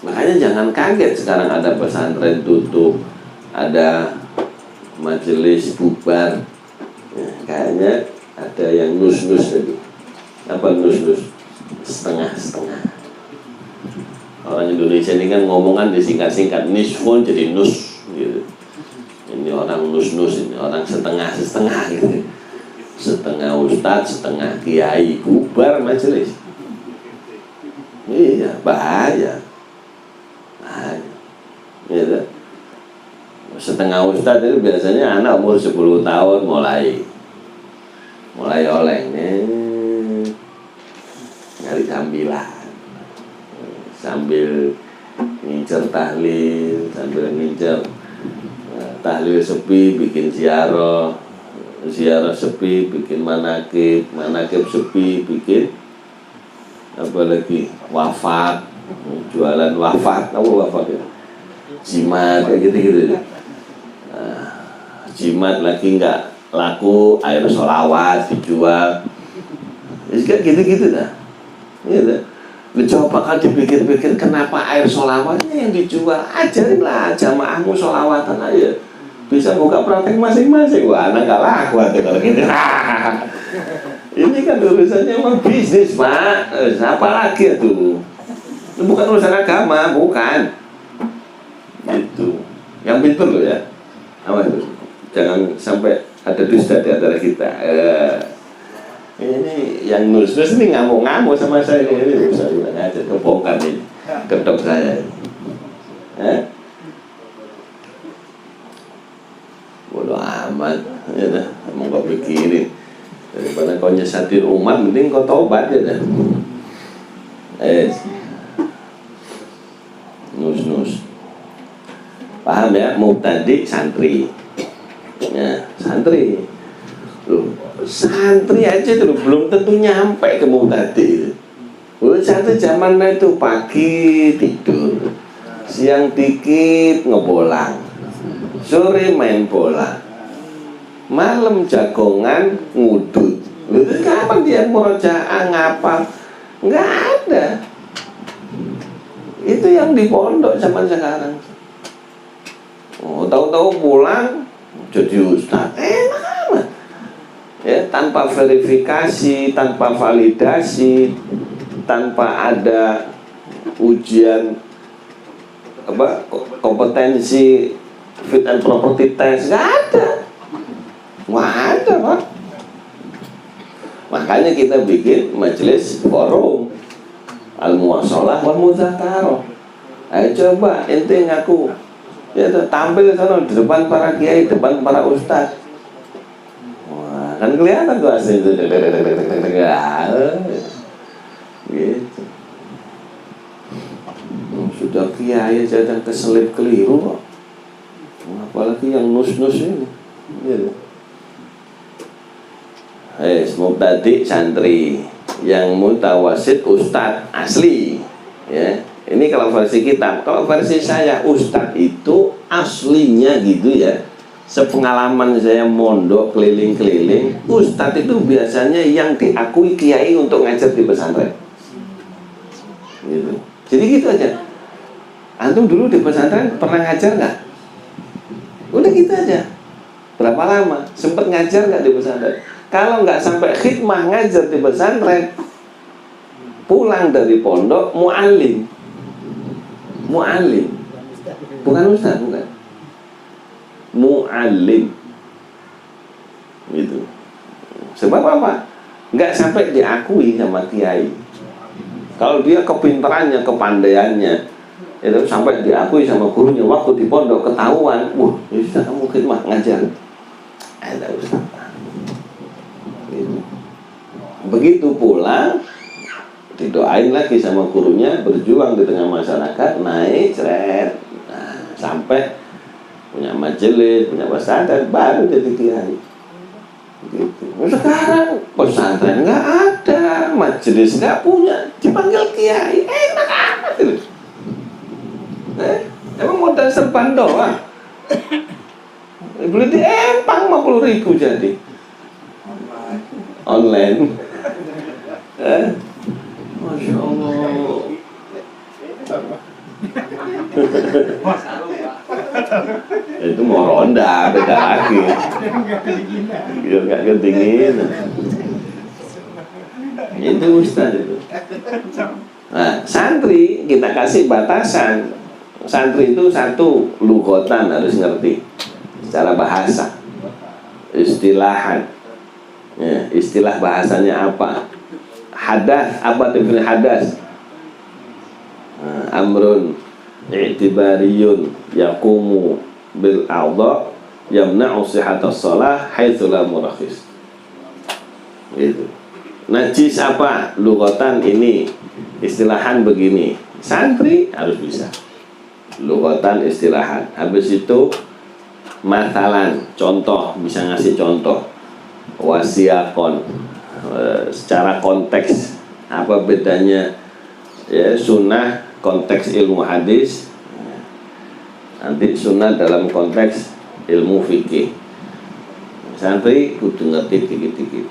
Makanya jangan kaget sekarang ada pesantren tutup, ada majelis bubar ya, kayaknya ada yang nus-nus tadi. Apa nus-nus? Setengah-setengah. Orang Indonesia ini kan ngomongan disingkat-singkat, nisfun jadi nus gitu. Ini orang nus-nus, ini orang setengah-setengah gitu. Setengah ustadz, setengah kiai, bubar majelis. Iya, bahaya. Gitu. Setengah ustadz itu biasanya anak umur 10 tahun mulai oleng nih, sambilan, sambil ngincer tahlil, sambil ngincer tahlil sepi bikin ziarah, ziarah sepi bikin manakib, manakib sepi bikin apalagi wafat, jualan wafat, apa wafat ya? Jimat kayak gitu-gitu. Jimat lagi nggak laku, air sholawat dijual, jadi gitu-gitu dah. Gitu. Coba kan dipikir-pikir kenapa air sholawatnya yang dijual, ajarinlah jamaahmu sholawatan aja, bisa buka praktek masing-masing. Wah, anak gak laku hati kalau gitu. Ini kan urusannya emang bisnis, Pak. Apa lagi itu? Itu bukan urusan agama, bukan. Gitu. Yang pintar loh ya. Awas, jangan sampai ada dusta di antara kita. Ini yang nus-nus ini ngamuk-ngamuk sama saya ini. Saya bilang aja kebongkar nih, kedok saya. Bodoh amat, ya, emang kau pikirin. Daripada kau nyesatin umat, mending kau tobat ya dah. Nus-nus. Paham ya? Mubtadi santri. Ya, santri. Loh, santri aja tuh belum tentu nyampe ke mubtadi. Santri zaman itu pagi tidur, siang dikit ngebolang, sore main bola, malam jagongan ngudut. Lalu kapan dia murojaah ngapal? Nggak ada. Itu yang di pondok zaman sekarang. Oh, tahu-tahu pulang jadi ustaz, enak amat. Ya, tanpa verifikasi, tanpa validasi, tanpa ada ujian apa kompetensi fit and property test, nggak ada. Nggak ada, Pak. Makanya kita bikin majelis forum al-muwasalah wal mudzakarah. Ayo coba ente ngaku, ya tampil sana di depan para kiai, depan para ustaz. Wah, kan kelihatan tuh asli itu. Gitu. Sudah kiai aja keselip keliru kok. Apalagi yang nus-nus ini. Gitu. Mubtadi santri, yang mutawasid ustadz asli. Ya, ini kalau versi kita. Kalau versi saya, ustadz itu aslinya gitu ya. Sepengalaman saya mondok keliling-keliling, ustadz itu biasanya yang diakui kiai untuk ngajar di pesantren. Gitu. Jadi gitu aja. Antum dulu di pesantren pernah ngajar nggak? Udah gitu aja. Berapa lama? Sempet ngajar nggak di pesantren? Kalau nggak sampai khidmah ngajar di pesantren, pulang dari pondok mu'alim. Mu'alim. Bukan ustaz, bukan. Mu'alim. Gitu. Sebab apa? Nggak sampai diakui sama kiai. Kalau dia kepintarannya, kepandaiannya, itu sampai diakui sama gurunya, waktu di pondok ketahuan, wah, ya sudah kamu khidmah ngajar. Ada ustaz. Gitu. Begitu pulang, didoain lagi sama gurunya, berjuang di tengah masyarakat, naik, ceret, nah, sampai punya majelis, punya pesantren, baru jadi kiai. Gitu. Sekarang pesantren nggak ada, majelis nggak punya, dipanggil kiai, enak amat itu. Emang modal serban doang. Beli di Empang 50.000 jadi online. Masya Allah. Itu mau ronda, beda lagi. Biar gak ketinggian. Itu ustaz itu. Nah, santri kita kasih batasan. Santri itu satu, lughatan harus ngerti secara bahasa, istilahan. Ya, istilah bahasanya apa? Hadas, apa definisi hadas? Amrun i'tibariyun yaqumu bil a'dha yamna'u sihhatas shalah haitsu la murakhis. Gitu. Najis apa? Lughatan ini, istilahan begini. Santri harus bisa. Lughatan, istilahan. Habis itu masalan, contoh, bisa ngasih contoh. Wasiakon, secara konteks apa bedanya ya sunnah konteks ilmu hadis, nanti sunnah dalam konteks ilmu fikih. Santri kudu ngerti dikit-dikit.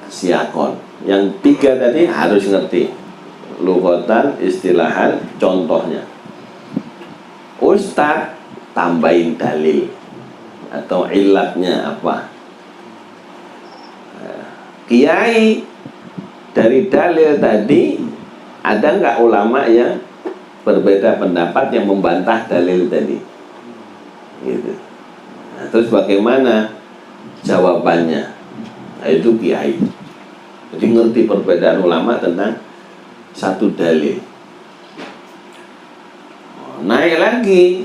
Siakon, yang 3 tadi harus ngerti. Lughatan, istilahan, contohnya. Ustadz tambahin dalil atau ilatnya apa. Kiai dari dalil tadi ada nggak ulama yang berbeda pendapat yang membantah dalil tadi, gitu. Nah, terus bagaimana jawabannya? Nah, itu kiai. Jadi ngerti perbedaan ulama tentang satu dalil. Naik lagi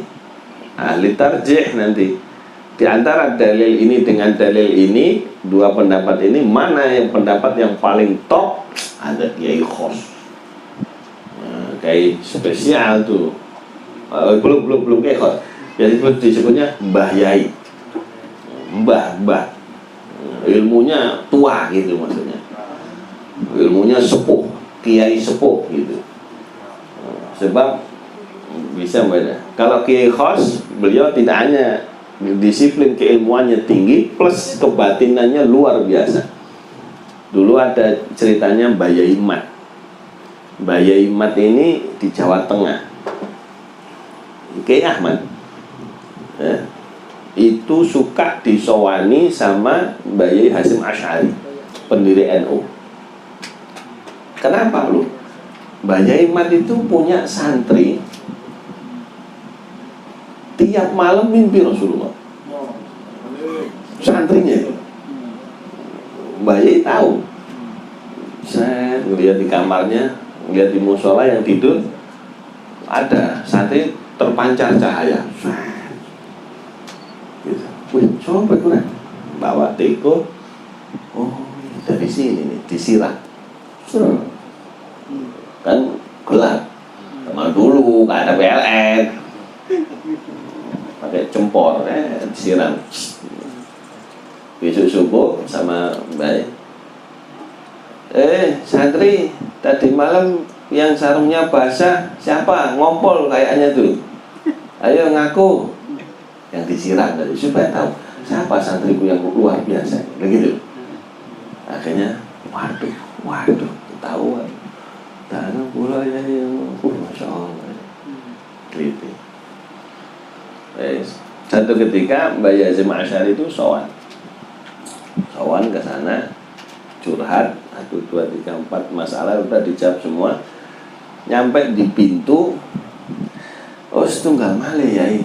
ahli tarjih nanti. Di antara dalil ini dengan dalil ini, 2 pendapat ini, mana yang pendapat yang paling top? Ada kiai khos, kiai spesial tuh. Belum kiai khos. Jadi disebutnya Mbah Yai, Mbah. Ilmunya tua gitu maksudnya. Ilmunya sepuh, kiai sepuh gitu. Sebab bisa beda. Kalau kiai khos, beliau tidak hanya disiplin keilmuannya tinggi plus kebatinannya luar biasa. Dulu ada ceritanya Mbah Yai Mat. Mbah Yai Mat ini di Jawa Tengah. Kiai Ahmad itu suka disowani sama Mbah Yai Hasyim Asy'ari, pendiri NU. Kenapa lu? Mbah Yai Mat itu punya santri tiap malam mimpi Rasulullah. Santrinya itu Mbah Yai tahu. Saya ngeliat di kamarnya, ngeliat di musola yang tidur, ada santri terpancar cahaya. Gitu. Wih, coba kurang bawa teko. Oh, dari sini nih disiram. Kan gelap. Sama dulu gak ada PLN. Pakai cempor, disiram. Besok subuh sama Mbak, santri tadi malam yang sarungnya basah siapa? Ngompol kayaknya tuh. Ayo ngaku. Yang disiram tadi supaya tahu siapa santriku yang luar biasa. Begitu. Akhirnya waduh ketahuan. Tanah pula yang Masya Allah. Gitu. Satu ketika Mbah Yai Hasyim Asy'ari itu sowan ke sana, curhat 1, 2, 3, 4 masalah udah dijawab semua. Nyampe di pintu, setunggal malih Yai,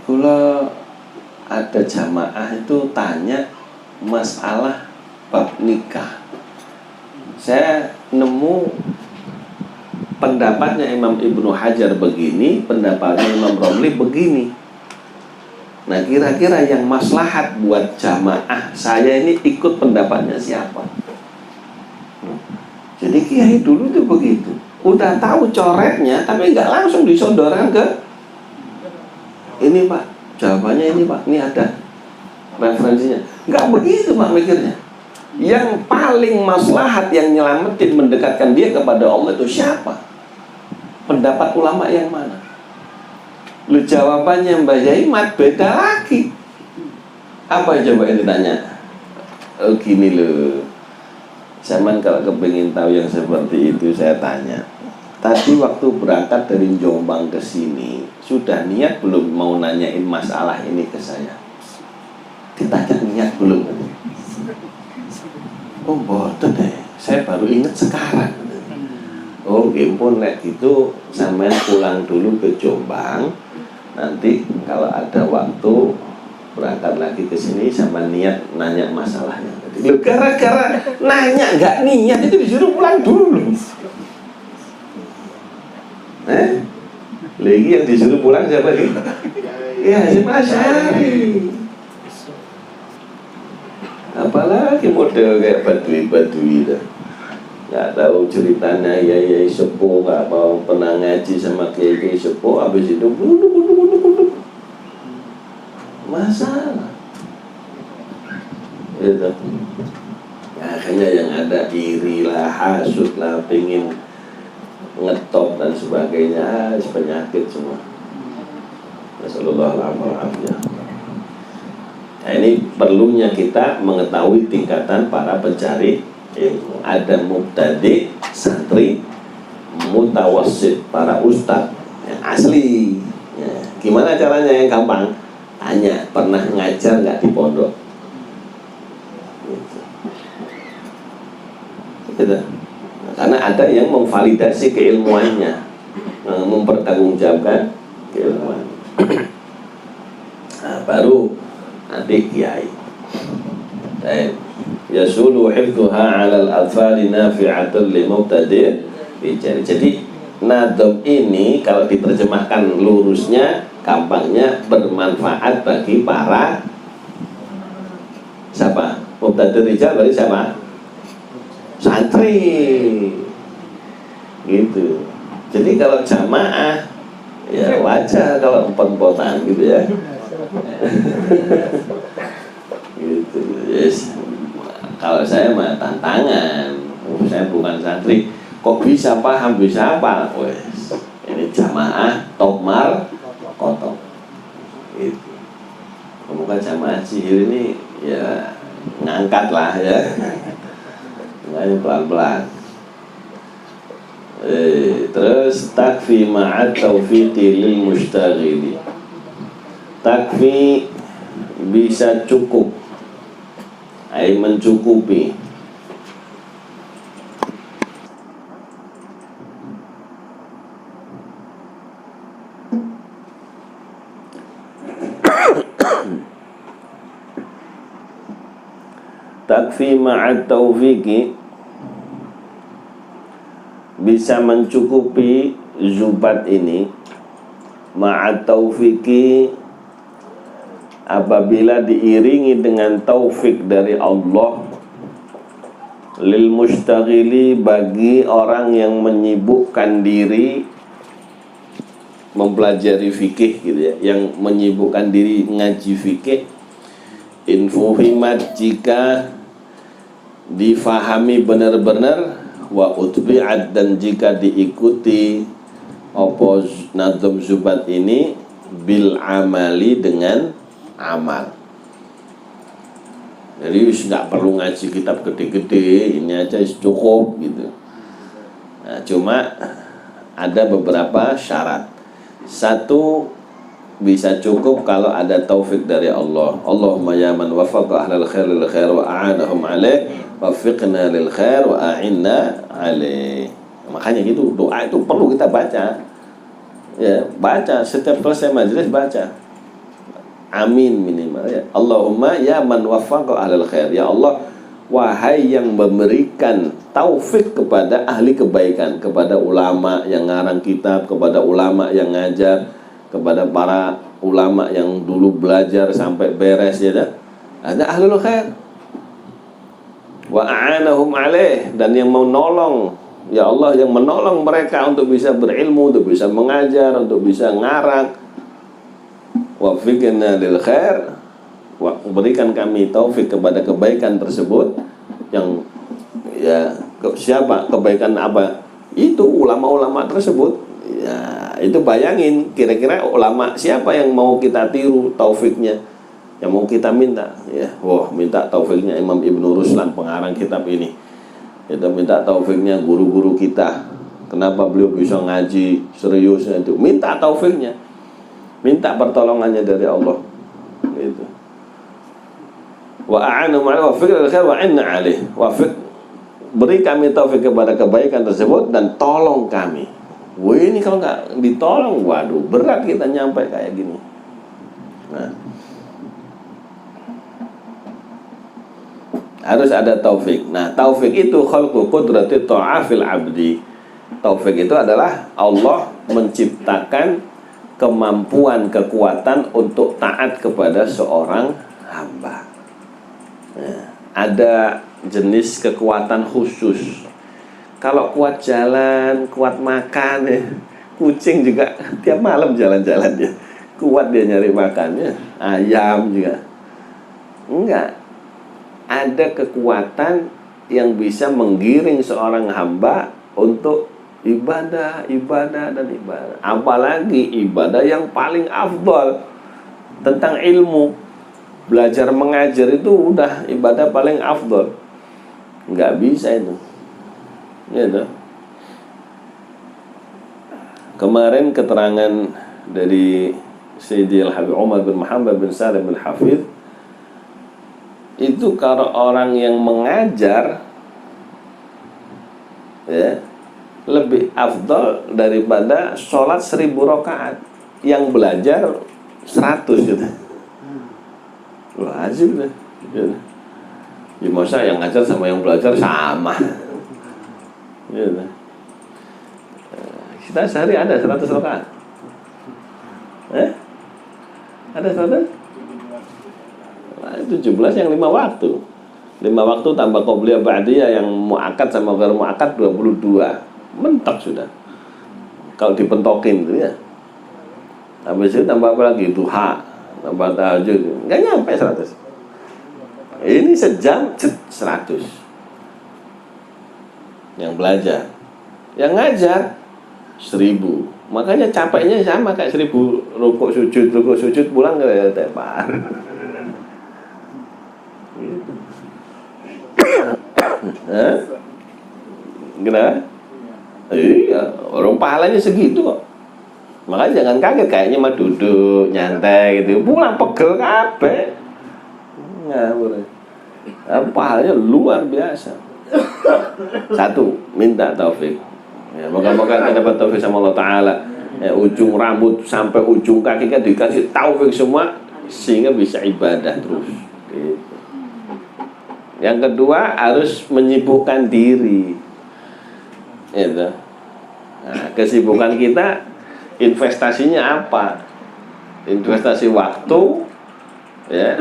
kula ada jamaah itu tanya masalah bab nikah. Saya nemu pendapatnya Imam Ibnu Hajar begini, pendapatnya Imam Romli begini. Nah, kira-kira yang maslahat buat jamaah saya ini ikut pendapatnya siapa? Jadi kiai dulu tuh begitu. Udah tahu coretnya, tapi nggak langsung disodorkan ke ini Pak. Jawabannya ini Pak, ini ada referensinya. Nggak begitu Pak mikirnya. Yang paling maslahat, yang nyelamatin, mendekatkan dia kepada Allah itu siapa? Pendapat ulama yang mana? Lu jawabannya Mbah Yai Mat beda lagi. Apa coba yang ditanya? Gini loh, zaman kalau kepingin tahu yang seperti itu saya tanya. Tadi waktu berangkat dari Jombang ke sini, sudah niat belum mau nanyain masalah ini ke saya? Ditanya niat belum? Oh boten deh, saya baru ingat sekarang. Oh gimpun lek gitu, sampean pulang dulu ke Jombang. Nanti kalau ada waktu berangkat lagi ke sini sama niat nanya masalahnya. Loh, gara-gara nanya nggak niat itu disuruh pulang dulu. Lagi yang disuruh pulang siapa nih? Ya, Hasyim Asy'ari. Apalagi model kayak badui-badui dah. Nggak tahu ceritanya ya sepuh, nggak mau pernah ngaji sama kiai sepuh, habis itu buduk. Masalah gitu. Nah, akhirnya yang ada iri lah, hasut lah, pengen ngetop dan sebagainya, penyakit semua. Nasallallahu. Nah, ini perlunya kita mengetahui tingkatan para pencari ilmu. Ada mubtadi, santri, mutawassit, para ustadz yang asli. Ya, gimana caranya yang gampang? Tanya, pernah ngajar nggak di pondok? Gitu. Nah, karena ada yang memvalidasi keilmuannya, mempertanggungjawabkan keilmuan. Nah, baru nanti kiai. Yasulu hifdhuha 'ala al-alfali nafi'atan li mubtadi'. Jadi nadom ini kalau diterjemahkan lurusnya, gampangnya bermanfaat bagi para siapa? Mubtadi' rijal berarti siapa? Santri. Gitu. Jadi kalau jamaah ya wajar, kalau empot-empotan gitu ya. Gitu. Yes. Kalau saya mah tantangan, saya bukan santri, kok bisa paham, bisa apa? Wes, ini jamaah tomar kotok. Gitu. Semoga jamaah sihir ini ya ngangkat lah ya. Ngangkat pelan-pelan. Terus takfi ma'at taufiqi lil mustaghili. Takfi bisa cukup, ai mencukupi. Takfi ma'at taufiqi bisa mencukupi zubat ini ma'at taufiqi apabila diiringi dengan taufik dari Allah lil mustaghili bagi orang yang menyibukkan diri mempelajari fikih gitu ya, yang menyibukkan diri ngaji fikih. Infuhimat jika difahami benar-benar, wa utbi'at dan jika diikuti apa nazm zubat ini bil amali dengan amal. Jadi nggak perlu ngaji kitab gede-gede, ini aja cukup gitu. Nah, cuma ada beberapa syarat. Satu, bisa cukup kalau ada taufik dari Allah. Allahumma ya man wafaqa ahlal khair lil khair wa a'anahum alaih wafiqna lil khair wa a'inna alaih. Makanya gitu, doa itu perlu kita baca. Ya, baca setiap selesai majelis baca. Amin minimal ya. Allahumma ya man wafaqa ahlal khair. Ya Allah, wahai yang memberikan taufik kepada ahli kebaikan, kepada ulama yang ngarang kitab, kepada ulama yang ngajar, kepada para ulama yang dulu belajar sampai beres ya dah. Ada ahlul khair. Wa a'anahum alaih, dan yang mau nolong, ya Allah yang menolong mereka untuk bisa berilmu, untuk bisa mengajar, untuk bisa ngarang. Wafiqna lil khair, berikan kami taufik kepada kebaikan tersebut. Yang ya siapa kebaikan apa? Itu ulama-ulama tersebut. Ya, itu bayangin kira-kira ulama siapa yang mau kita tiru taufiknya, yang mau kita minta ya. Wah, minta taufiknya Imam Ibnu Ruslan pengarang kitab ini. Kita minta taufiknya guru-guru kita. Kenapa beliau bisa ngaji seriusnya itu? Minta taufiknya. Minta pertolongannya dari Allah. Gitu. Wa a'anu ma'al wafiq lil khair wa inna alaih. Wafiq, beri kami taufik kepada kebaikan tersebut dan tolong kami. Wah, ini kalau nggak ditolong, waduh, berat kita nyampe kayak gini. Nah, harus ada taufik. Nah, taufik itu khalqu qudrati ta'afil abdi. Taufik itu adalah Allah menciptakan kemampuan, kekuatan untuk taat kepada seorang hamba. Nah, ada jenis kekuatan khusus. Kalau kuat jalan, kuat makan ya. Kucing juga tiap malam jalan-jalan ya. Kuat dia nyari makannya. Ayam juga. Enggak. Ada kekuatan yang bisa menggiring seorang hamba untuk ibadah, dan ibadah. Apalagi ibadah yang paling afdal tentang ilmu. Belajar mengajar itu udah ibadah paling afdal. Nggak bisa itu. Gitu. Kemarin keterangan dari Sayyidil Habib Umar bin Muhammad bin Salim bin Hafidh, itu kalau orang yang mengajar ya, lebih afdal daripada sholat 1000 rakaat. Yang belajar 100 gitu. Wajib deh gitu. Ya masa yang ngajar sama yang belajar sama gitu. Kita sehari ada 100 rakaat. Ada 100? 17 yang 5 waktu. 5 waktu tambah qobliyah ba'diyah yang mu'akad sama ghair mu'akad 22. Mentok sudah. Kalau dipentokin itu ya. Habis itu tambah apa lagi? Duha, tambah tahajud. Enggak nyampe 100. Ini sejam 100. Yang belajar. Yang ngajar 1000. Makanya capeknya sama kayak 1000 rukuk sujud pulang ke tepar. Kenapa? Iya, orang pahalanya segitu kok. Makanya jangan kaget, kayaknya mah duduk nyantai gitu, pulang pegel kabeh. Ngawur. Pahalanya luar biasa. Satu, minta taufik. Ya, moga-moga kita dapat taufik sama Allah Ta'ala. Ya, ujung rambut sampai ujung kaki kan dikasih taufik semua sehingga bisa ibadah terus. Gitu. Yang kedua harus menyibukkan diri. Gitu. Nah, kesibukan kita investasinya apa? Investasi waktu ya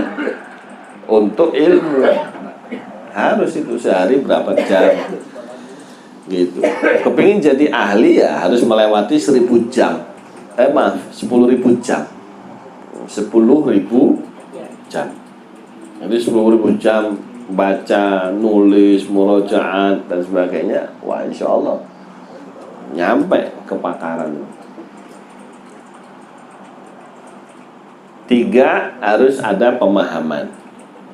untuk ilmu. Harus itu sehari berapa jam. Gitu. Kepingin jadi ahli ya harus melewati 1000 jam. 10.000 jam. 10.000 jam. Jadi 10.000 jam baca, nulis, murojaat dan sebagainya. Wah, insya Allah nyampe kepakaran. 3, harus ada pemahaman.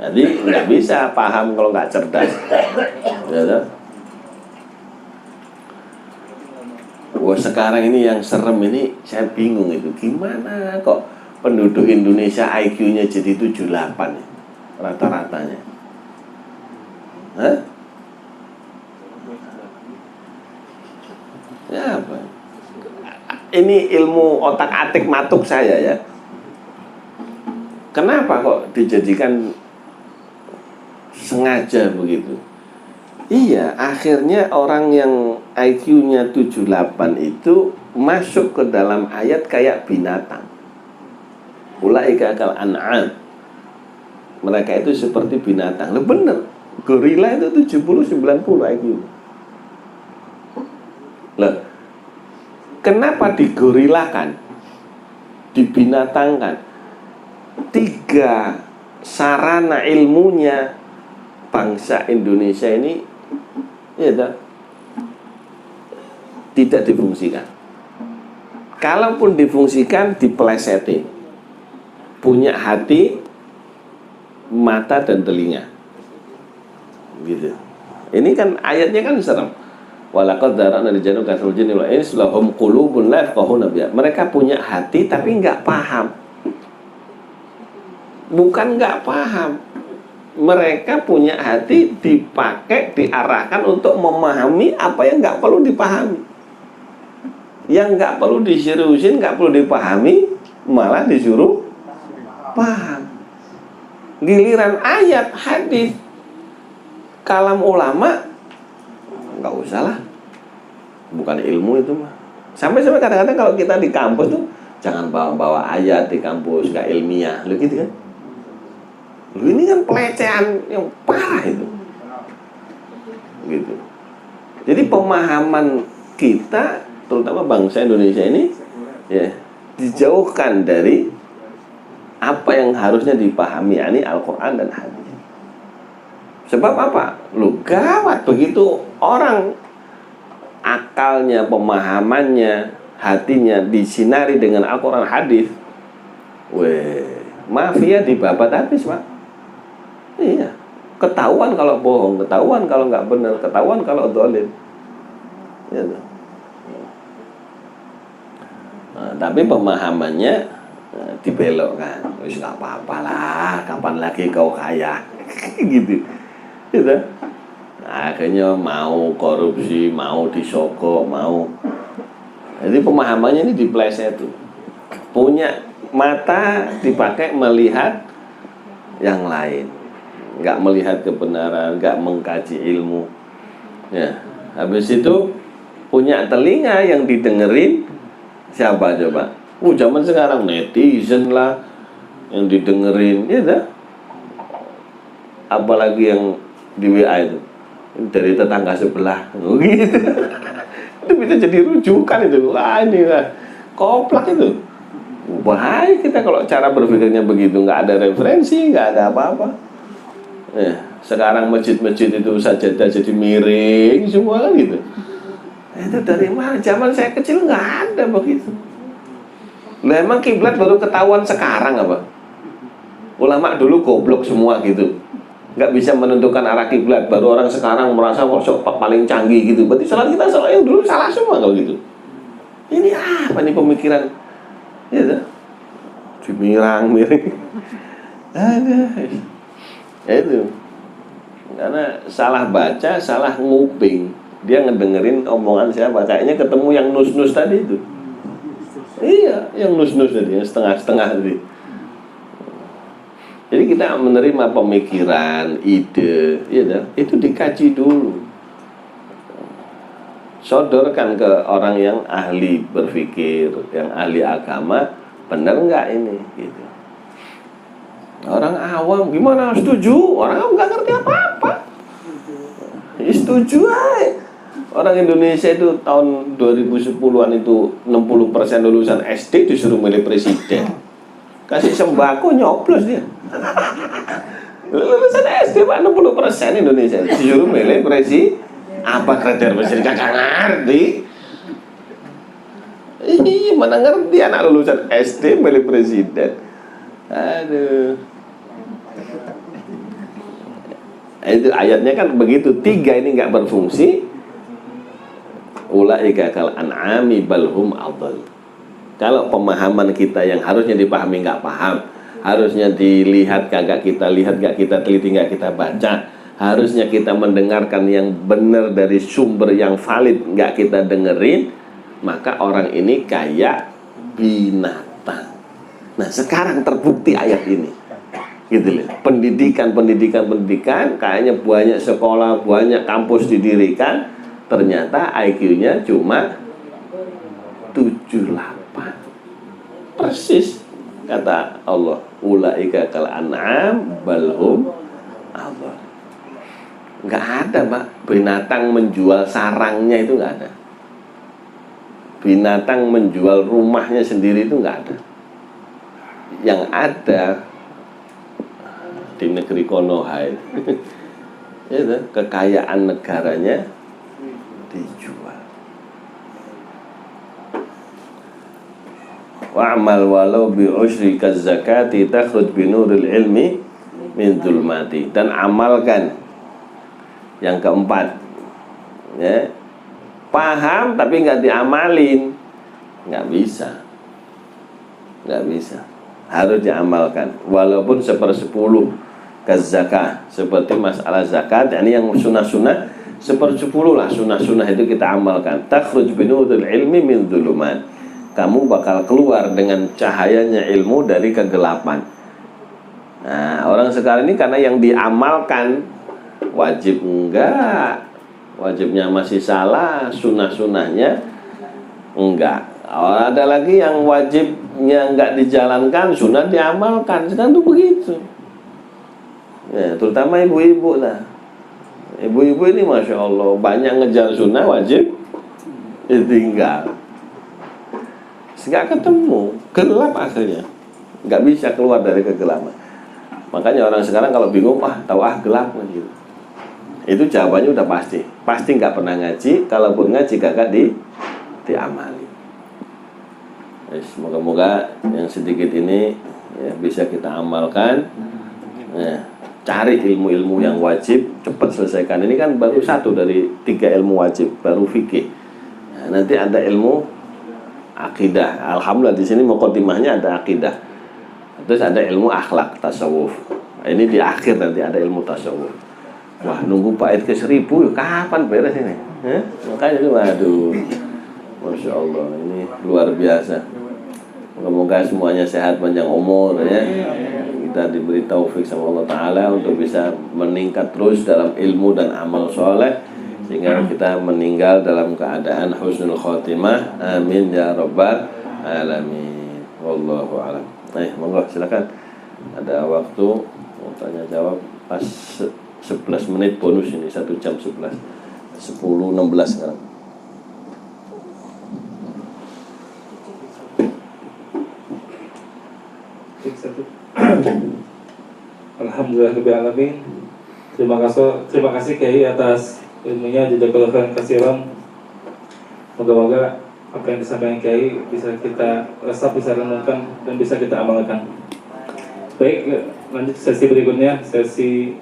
Jadi nggak bisa paham kalau nggak cerdas. Ya, wah, sekarang ini yang serem ini saya bingung itu gimana kok penduduk Indonesia IQ-nya jadi 78 rata-ratanya. Hah? Ya apa? Ini ilmu otak-atik matuk saya ya. Kenapa kok dijadikan sengaja begitu? Iya, akhirnya orang yang IQ-nya 78 itu masuk ke dalam ayat kayak binatang. Ulaika kal an'am. Mereka itu seperti binatang. Loh bener. Gorila itu 70-90 IQ. Loh, kenapa digorilakan? Dibinatangkan? 3 sarana ilmunya bangsa Indonesia ini ya tidak difungsikan. Kalaupun difungsikan dipelesetin. Punya hati, mata dan telinga. Gitu. Ini kan ayatnya kan serem. Walaqad dzara'na li jahannama katsirul jinni wal insi lahum qulubun la yafqahuna biha. Mereka punya hati tapi enggak paham. Bukan enggak paham. Mereka punya hati dipakai, diarahkan untuk memahami apa yang enggak perlu dipahami. Yang enggak perlu diseriusin, enggak perlu dipahami, malah disuruh paham. Giliran ayat, hadis, kalam ulama nggak usah lah, bukan ilmu itu mah. Sampai-sampai kadang-kadang kalau kita di kampus tuh jangan bawa-bawa ayat di kampus, nggak ilmiah, lo gitu kan? Loh, ini kan pelecehan yang parah itu. Gitu. Jadi pemahaman kita, terutama bangsa Indonesia ini, ya, dijauhkan dari apa yang harusnya dipahami, yakni Al-Quran dan hadis. Sebab apa? Lu gawat begitu orang akalnya, pemahamannya, hatinya disinari dengan Al-Quran hadis. Mafia dibabat habis, Pak. Iya. Ketahuan kalau bohong, ketahuan kalau nggak benar, ketahuan kalau dolim. Ya, nah, tapi pemahamannya dibelokkan. Wis nggak apa-apalah, kapan lagi kau kaya, gitu. Gitu. Nah, akhirnya mau korupsi, mau disogok, mau. Jadi pemahamannya ini dipleset tuh. Punya mata dipakai melihat yang lain, nggak melihat kebenaran, nggak mengkaji ilmu. Ya, habis itu punya telinga yang didengerin siapa coba? Zaman sekarang netizen lah yang didengerin, ya dah. Apalagi yang di WA itu dari tetangga sebelah, gitu. Itu bisa jadi rujukan itu. Wah, ini lah koplak itu. Bahaya kita kalau cara berpikirnya begitu, nggak ada referensi, nggak ada apa-apa. Sekarang masjid-masjid itu sajadah jadi miring semua kan gitu. Itu dari mana? Zaman saya kecil nggak ada begitu. Lah emang kiblat baru ketahuan sekarang apa? Ulama dulu goblok semua gitu, nggak bisa menentukan arah kiblat. Baru orang sekarang merasa paling canggih gitu. Berarti salah kita salah yang dulu salah semua kalau gitu. Ini apa nih pemikiran? Ya dah, miring. Ada, itu karena salah baca, salah nguping. Dia ngedengerin omongan siapa? Kayaknya ketemu yang nus-nus tadi itu. Iya, yang nus-nus tadi, yang setengah-setengah tadi. Jadi kita menerima pemikiran, ide, ya dah, itu dikaji dulu. Sodorkan ke orang yang ahli berpikir, yang ahli agama, benar nggak ini? Gitu. Orang awam gimana setuju? Orang awam nggak ngerti apa-apa. Setuju aja. Orang Indonesia itu tahun 2010-an itu 60% lulusan SD disuruh milih presiden. Kasih sembako nyoblos dia. Lulusan SD Pak 60% Indonesia disuruh milih presiden. Apa kriteria presiden kagak ngerti. Mana ngerti anak lulusan SD milih presiden. Aduh. Itu ayatnya kan begitu. 3 ini nggak berfungsi. Ulaika kal an'ami balhum adall. Kalau pemahaman kita yang harusnya dipahami nggak paham, harusnya dilihat kagak kita lihat, nggak kita teliti, nggak kita baca, harusnya kita mendengarkan yang benar dari sumber yang valid, nggak kita dengerin, maka orang ini kayak binatang. Nah sekarang terbukti ayat ini, gitu loh. Pendidikan kayaknya banyak sekolah, banyak kampus didirikan, ternyata IQ-nya cuma 78. Persis kata Allah, ulaika kal an'am balhum adall. Nggak ada, Pak, binatang menjual sarangnya itu nggak ada. Binatang menjual rumahnya sendiri itu nggak ada. Yang ada di negeri Konoha itu kekayaan negaranya dijual. Wa'mal walau bi usyri kaz-zakati takhruj bi nuril ilmi min dzulmati. Dan amalkan yang keempat, ya, paham tapi nggak diamalin, nggak bisa, harus diamalkan walaupun 1/10 kaz-zakah, seperti masalah zakat. Ini yang sunnah-sunnah 1/10 lah, sunnah-sunnah itu kita amalkan. Takhruj bi nuril ilmi min dzulumat. Kamu bakal keluar dengan cahayanya ilmu dari kegelapan. Nah, orang sekarang ini karena yang diamalkan wajib enggak, wajibnya masih salah, sunnah-sunnahnya enggak. Ada lagi yang wajibnya enggak dijalankan, sunnah diamalkan. Sekarang tuh begitu. Ya, terutama ibu-ibu lah. Ibu-ibu ini Masya Allah banyak ngejar sunnah wajib ditinggal. Nggak ketemu, gelap akhirnya. Nggak bisa keluar dari kegelapan. Makanya orang sekarang kalau bingung, tahu gelap gitu. Itu jawabannya udah pasti. Pasti nggak pernah ngaji, kalaupun ngaji kagak diamali. Semoga-moga yang sedikit ini ya, bisa kita amalkan. Ya. Cari ilmu-ilmu yang wajib, cepat selesaikan. Ini kan baru satu dari 3 ilmu wajib, baru fikih. Nah, nanti ada ilmu akidah. Alhamdulillah di sini muqaddimahnya ada akidah. Terus ada ilmu akhlak, tasawuf. Nah, ini di akhir nanti ada ilmu tasawuf. Wah, nunggu bait ke 1000, kapan beres ini? Makanya itu, waduh, Masya Allah, ini luar biasa. Semoga semuanya sehat, panjang umur ya. Kita diberi taufik sama Allah Ta'ala untuk bisa meningkat terus dalam ilmu dan amal soleh, sehingga kita meninggal dalam keadaan husnul khotimah. Amin ya rabbal alamin. Wallahu a'lam. Monggo silakan. Ada waktu mau tanya jawab pas 11 menit bonus ini, 1 jam 11. 10.16 sekarang. Alhamdulillahirrahmanirrahim. Terima kasih Kiai atas ilmunya, jazakallahu khairan katsiran. Moga-moga apa yang disampaikan Kiai bisa kita resap, bisa renungkan, dan bisa kita amalkan. Baik, lanjut sesi berikutnya, sesi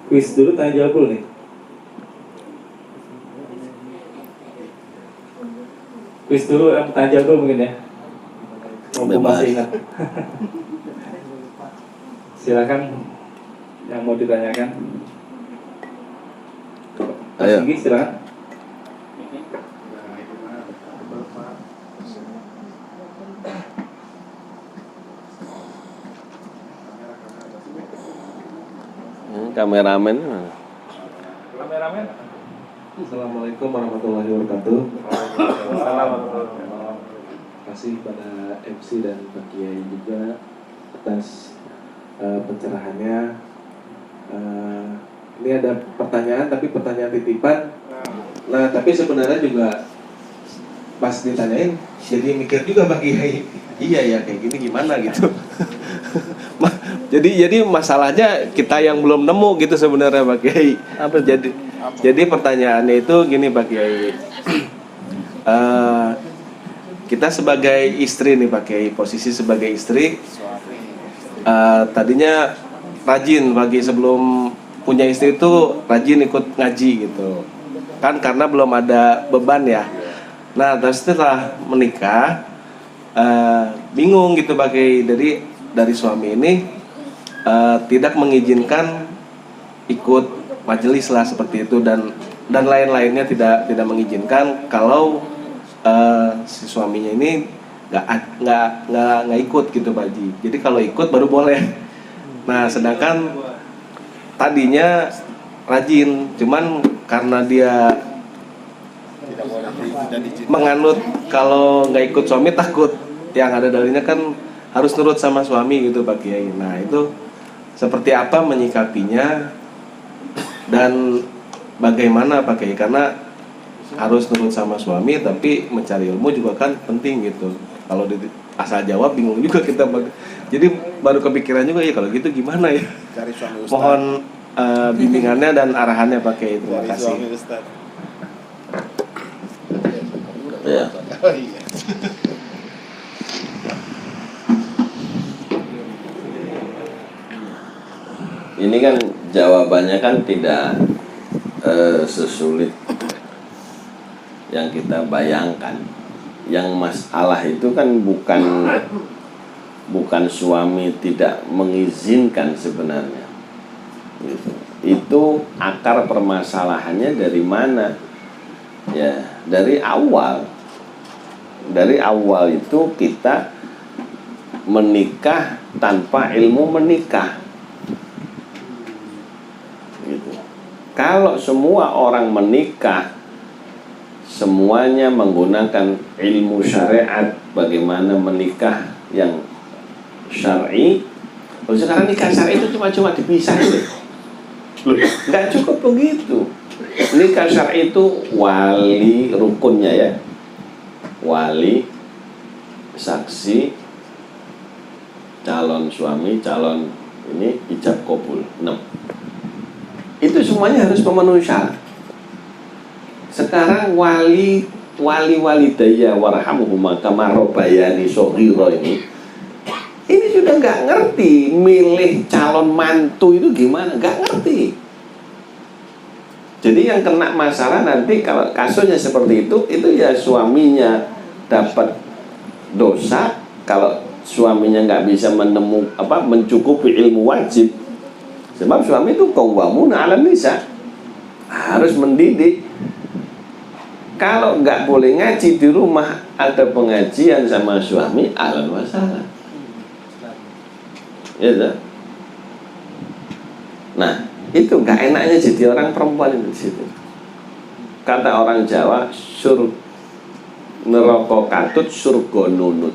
quiz dulu, tanya jawab dulu nih. Quiz dulu, tanya jawab dulu mungkin ya. Mumpung masih ingat. Silakan yang mau ditanyakan. Mas Singgi, silakan. Kameramen. Assalamualaikum warahmatullahi wabarakatuh. Terima kasih pada MC dan Pak Kiai juga atas pencerahannya. Ini ada pertanyaan, tapi pertanyaan titipan. Nah, tapi sebenarnya juga pas ditanyain jadi mikir juga Pak Kiai. Iya ya, kayak gini gimana gitu. Jadi masalahnya kita yang belum nemu gitu sebenarnya Pak Kiai. Jadi pertanyaannya itu gini Pak Kiai. Kita sebagai istri nih Pak Kiai, posisi sebagai istri, tadinya rajin pagi sebelum punya istri itu rajin ikut ngaji gitu kan, karena belum ada beban ya. Nah terus setelah menikah bingung gitu Pak Kiai, dari suami ini tidak mengizinkan ikut majelis lah seperti itu, dan lain-lainnya tidak mengizinkan kalau si suaminya ini nggak ikut gitu Pak Haji. Jadi kalau ikut baru boleh. Nah sedangkan tadinya rajin, cuman karena dia menganut kalau nggak ikut suami takut, yang ada dalilnya kan harus nurut sama suami gitu Pak Kiai. Nah itu seperti apa menyikapinya dan bagaimana Pak Kiai, karena harus nurut sama suami tapi mencari ilmu juga kan penting gitu. Kalau asal jawab bingung juga kita. Jadi baru kepikiran juga ya kalau gitu gimana ya. Cari suami Ustaz. Mohon bimbingannya dan arahannya Pak Kiai. Terima kasih. Suami Ustaz. Ya. Oh iya. Ini kan jawabannya kan tidak sesulit yang kita bayangkan. Yang masalah itu kan bukan suami tidak mengizinkan sebenarnya. Gitu. Itu akar permasalahannya dari mana? Ya, dari awal. Dari awal itu kita menikah tanpa ilmu menikah. Gitu. Kalau semua orang menikah semuanya menggunakan ilmu syariat bagaimana menikah yang syar'i, Oh, sekarang nikah syar'i itu cuma dipisah itu. Loh, nggak cukup begitu. Nikah syar'i itu wali rukunnya ya. Wali, saksi, calon suami, calon ini ijab kabul 6. Itu semuanya harus memenuhi syarat. Sekarang wali daya warhamuhuma kama rabbayani shaghira ini sudah nggak ngerti milih calon mantu itu gimana, nggak ngerti. Jadi yang kena masalah nanti kalau kasusnya seperti itu ya suaminya dapat dosa kalau suaminya nggak bisa mencukupi ilmu wajib. Sebab suami itu qawwamuna 'alan nisa, harus mendidik. Kalau nggak boleh ngaji di rumah, ada pengajian sama suami, ahlan wa sahlan. Ya, nah itu nggak enaknya jadi orang perempuan itu di situ. Kata orang Jawa, neraka katut surga nunut.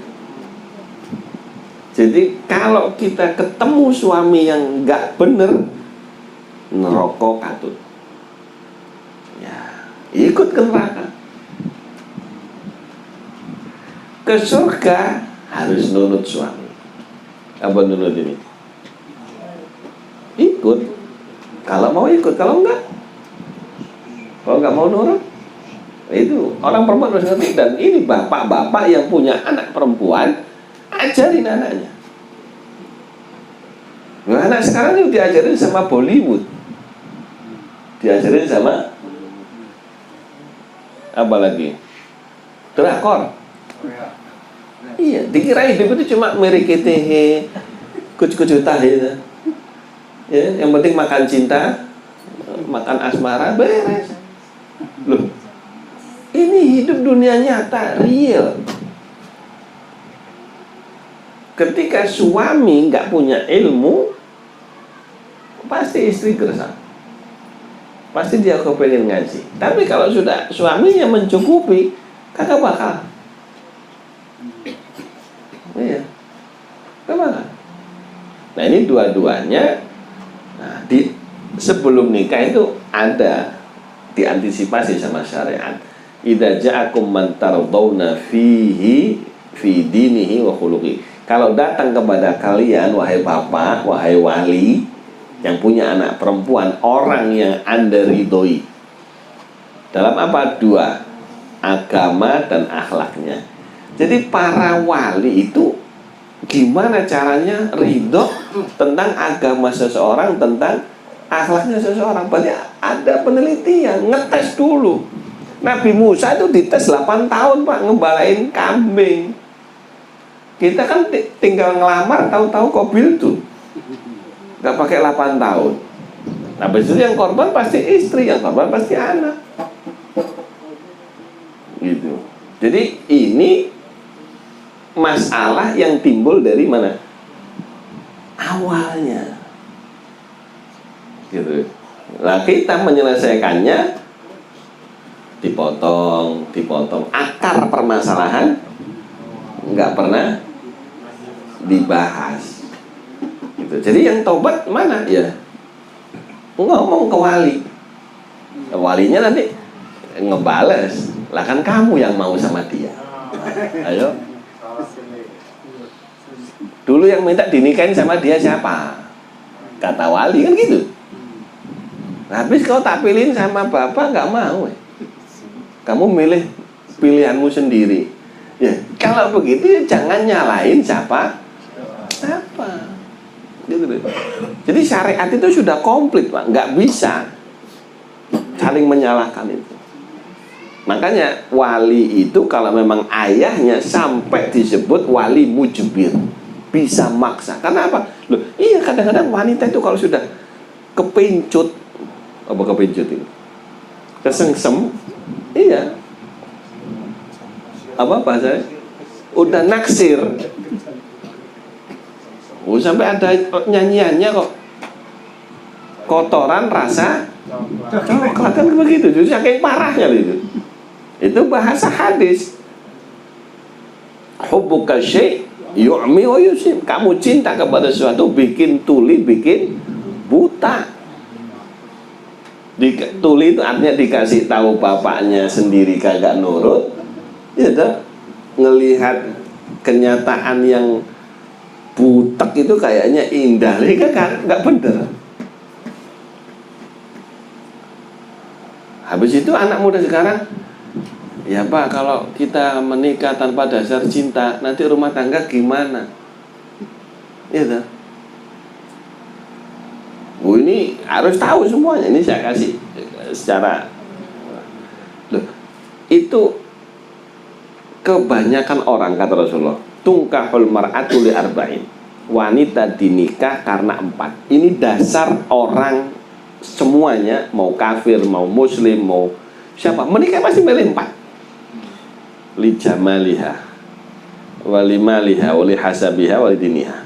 Jadi kalau kita ketemu suami yang nggak bener, neraka katut, ya ikut ke neraka. Ke surga harus nunut suami. Apa nunut ini? Ikut. Kalau mau ikut, kalau enggak mau nurut, itu orang perempuan harus ngerti. Dan ini bapak-bapak yang punya anak perempuan, ajarin anaknya. Nah, anak sekarang itu diajarin sama Bollywood, diajarin sama apa lagi? Drakor. Iya, dikira hidup itu cuma meriketehe, kucu-kucu tahe. Ya, yang penting makan cinta, makan asmara, beres. Loh, ini hidup dunia nyata, real. Ketika suami nggak punya ilmu, pasti istri gersang. Pasti dia kepengen ngaji. Tapi kalau sudah suaminya mencukupi, kagak bakal. Iya, kagak. Nah ini dua-duanya. Nah, sebelum nikah itu ada diantisipasi sama syariat. Idza ja'akum man tardawna fi dinihi wa khuluqi. Kalau datang kepada kalian wahai bapak, wahai wali yang punya anak perempuan, orang yang Anda ridhoi. Dalam apa? 2, agama dan akhlaknya. Jadi para wali itu gimana caranya ridho tentang agama seseorang, tentang akhlaknya seseorang. Berarti ada penelitian, ngetes dulu. Nabi Musa itu dites 8 tahun Pak, ngebalain kambing. Kita kan tinggal ngelamar, tahu-tahu Qabil tuh nggak pakai 8 tahun. Nah besok yang korban pasti istri, yang korban pasti anak. Gitu. Jadi ini masalah yang timbul dari mana? Awalnya. Gitu. Nah kita menyelesaikannya dipotong. Akar permasalahan nggak pernah dibahas. Gitu. Jadi yang tobat mana? Ya ngomong ke wali. Walinya nanti ngebales. Lah kan kamu yang mau sama dia. Ayo. Dulu yang minta dinikahin sama dia siapa? Kata wali kan gitu. Habis kau tak pilihin sama bapak nggak mau. Kamu milih pilihanmu sendiri. Ya, kalau begitu ya jangan nyalain siapa. Gitu. Jadi syariat itu sudah komplit Pak, nggak bisa saling menyalahkan itu. Makanya wali itu kalau memang ayahnya sampai disebut wali mujbir, bisa maksa. Karena apa? Loh, iya kadang-kadang wanita itu kalau sudah kepincut, apa kepincut itu? Kesengsem, iya. Apa bahasanya? Udah naksir. Oh, sampai ada nyanyiannya kok. Kotoran rasa coklat kan begitu. Jadi saking parahnya itu. Itu bahasa hadis. Hubbuka syai' Yu'mi wa yusim. Kamu cinta kepada sesuatu, bikin tuli, bikin buta. Tuli itu artinya dikasih tahu bapaknya sendiri kagak nurut, ya toh, ngelihat kenyataan yang butek itu kayaknya indah, ini kan nggak bener. Habis itu anak muda sekarang, ya Pak, kalau kita menikah tanpa dasar cinta, nanti rumah tangga gimana? Ya toh. Ini harus tahu semuanya. Ini saya kasih secara loh, itu kebanyakan orang, kata Rasulullah, tungkahul mar'atu li arba'in. Wanita dinikah karena 4. Ini dasar orang semuanya, mau kafir, mau muslim, mau siapa, menikah pasti milih 4. Li jamaliha, wali maliha, wali hasabiha, wali diniha.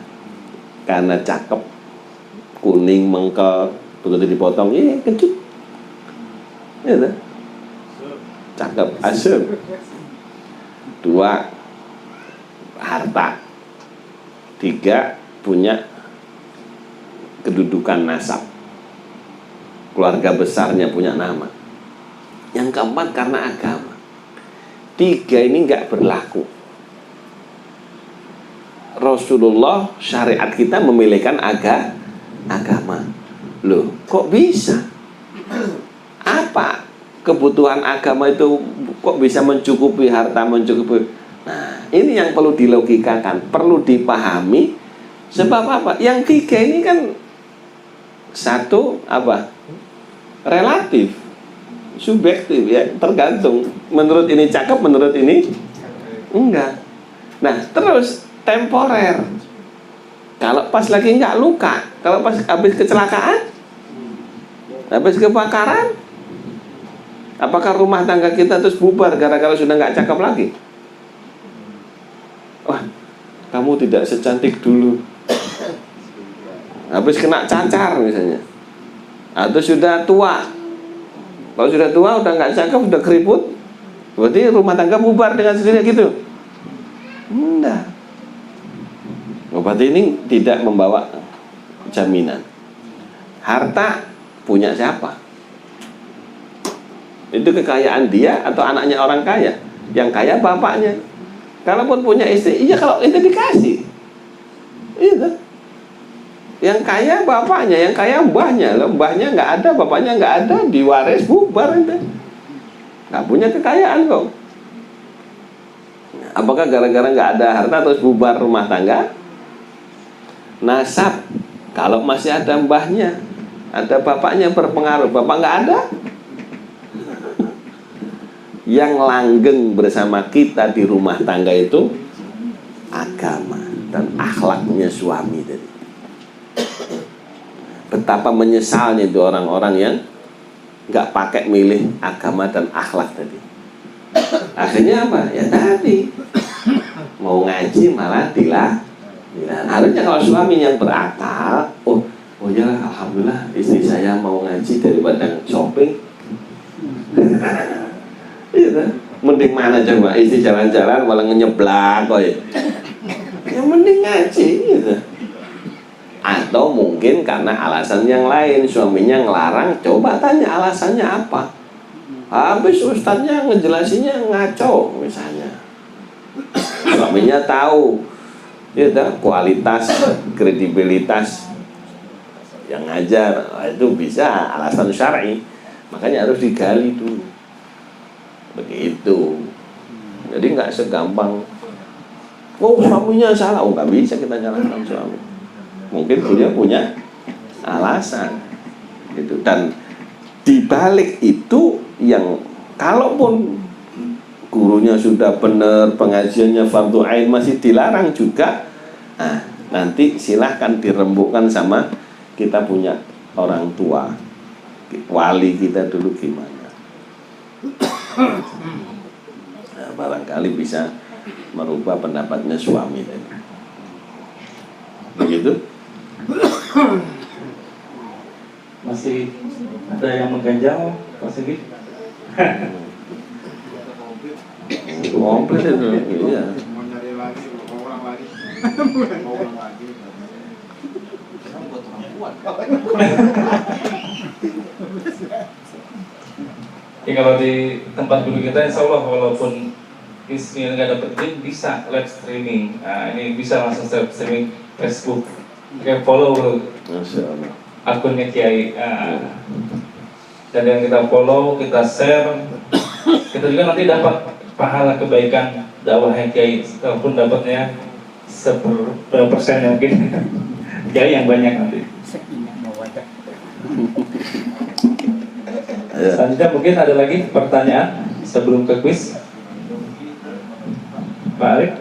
Karena cakep, kuning, mengkel, begitu dipotong, kecut. Ya kan? Cakep, asem. 2, harta. 3, punya kedudukan nasab, keluarga besarnya punya nama. Yang keempat karena agama. 3 ini nggak berlaku. Rasulullah, syariat kita memilihkan agama. Loh, kok bisa? Apa kebutuhan agama itu kok bisa mencukupi harta, mencukupi? Nah, ini yang perlu dilogikakan, perlu dipahami. Sebab apa? Yang 3 ini kan satu apa? Relatif, subjektif, ya, tergantung. Menurut ini cakep, menurut ini enggak. Nah, terus temporer. Kalau pas lagi nggak luka, kalau pas habis kecelakaan, habis kebakaran, apakah rumah tangga kita terus bubar gara-gara sudah nggak cakep lagi? Wah, kamu tidak secantik dulu. Habis kena cacar misalnya, atau sudah tua. Kalau sudah tua, udah nggak cakep, udah keriput, berarti rumah tangga bubar dengan sendirinya gitu? Enggak. Berarti ini tidak membawa jaminan. Harta punya siapa? Itu kekayaan dia atau anaknya orang kaya? Yang kaya bapaknya. Kalaupun punya istri, iya kalau itu dikasih. Iya. Yang kaya bapaknya, yang kaya mbahnya. Loh, mbahnya nggak ada, bapaknya nggak ada, diwaris bubar itu. Nggak punya kekayaan kok. Apakah gara-gara nggak ada harta terus bubar rumah tangga? Nasab, kalau masih ada mbahnya, ada bapaknya berpengaruh, bapak nggak ada, yang langgeng bersama kita di rumah tangga itu agama dan akhlaknya suami tadi. Betapa menyesalnya itu orang-orang yang nggak pakai milih agama dan akhlak tadi. Akhirnya apa? Ya tadi mau ngaji malah dilarang. Harusnya kalau suami yang berakal, oh ya alhamdulillah istri saya mau ngaji daripada shopping. Iya kan? Mending mana coba istri jalan-jalan malah ngeblak kok ya. Yang mending ngaji gitu. Atau mungkin karena alasan yang lain, suaminya ngelarang, coba tanya alasannya apa. Habis ustadznya ngejelasinnya ngaco misalnya. Suaminya tahu, ya, kualitas, kredibilitas yang ngajar, itu bisa alasan syar'i, makanya harus digali dulu. Begitu. Jadi nggak segampang, oh suaminya salah, oh nggak bisa kita nyalahkan suami. Mungkin punya alasan, gitu. Dan dibalik itu yang kalaupun gurunya sudah benar, pengajiannya fardu ain masih dilarang juga, nah, nanti silahkan dirembukkan sama kita punya orang tua, wali kita dulu gimana. Nah, barangkali bisa merubah pendapatnya suami tadi. Begitu? Masih ada yang mengganjal, Pak Sigit? Komplit itu, iya. Ya kalau di tempat duduk kita insya Allah walaupun isinya nggak dapat link bisa live streaming. Nah ini bisa langsung live streaming Facebook. Oke, follow Masya Allah. akunnya Kiai. Dan yang kita follow, kita share, kita juga nanti dapat pahala kebaikan dakwahnya Kiai. Walaupun dapatnya seberapa persen ya mungkin Kiai yang banyak nanti. Selanjutnya mungkin ada lagi pertanyaan sebelum ke kuis. Pak Arif,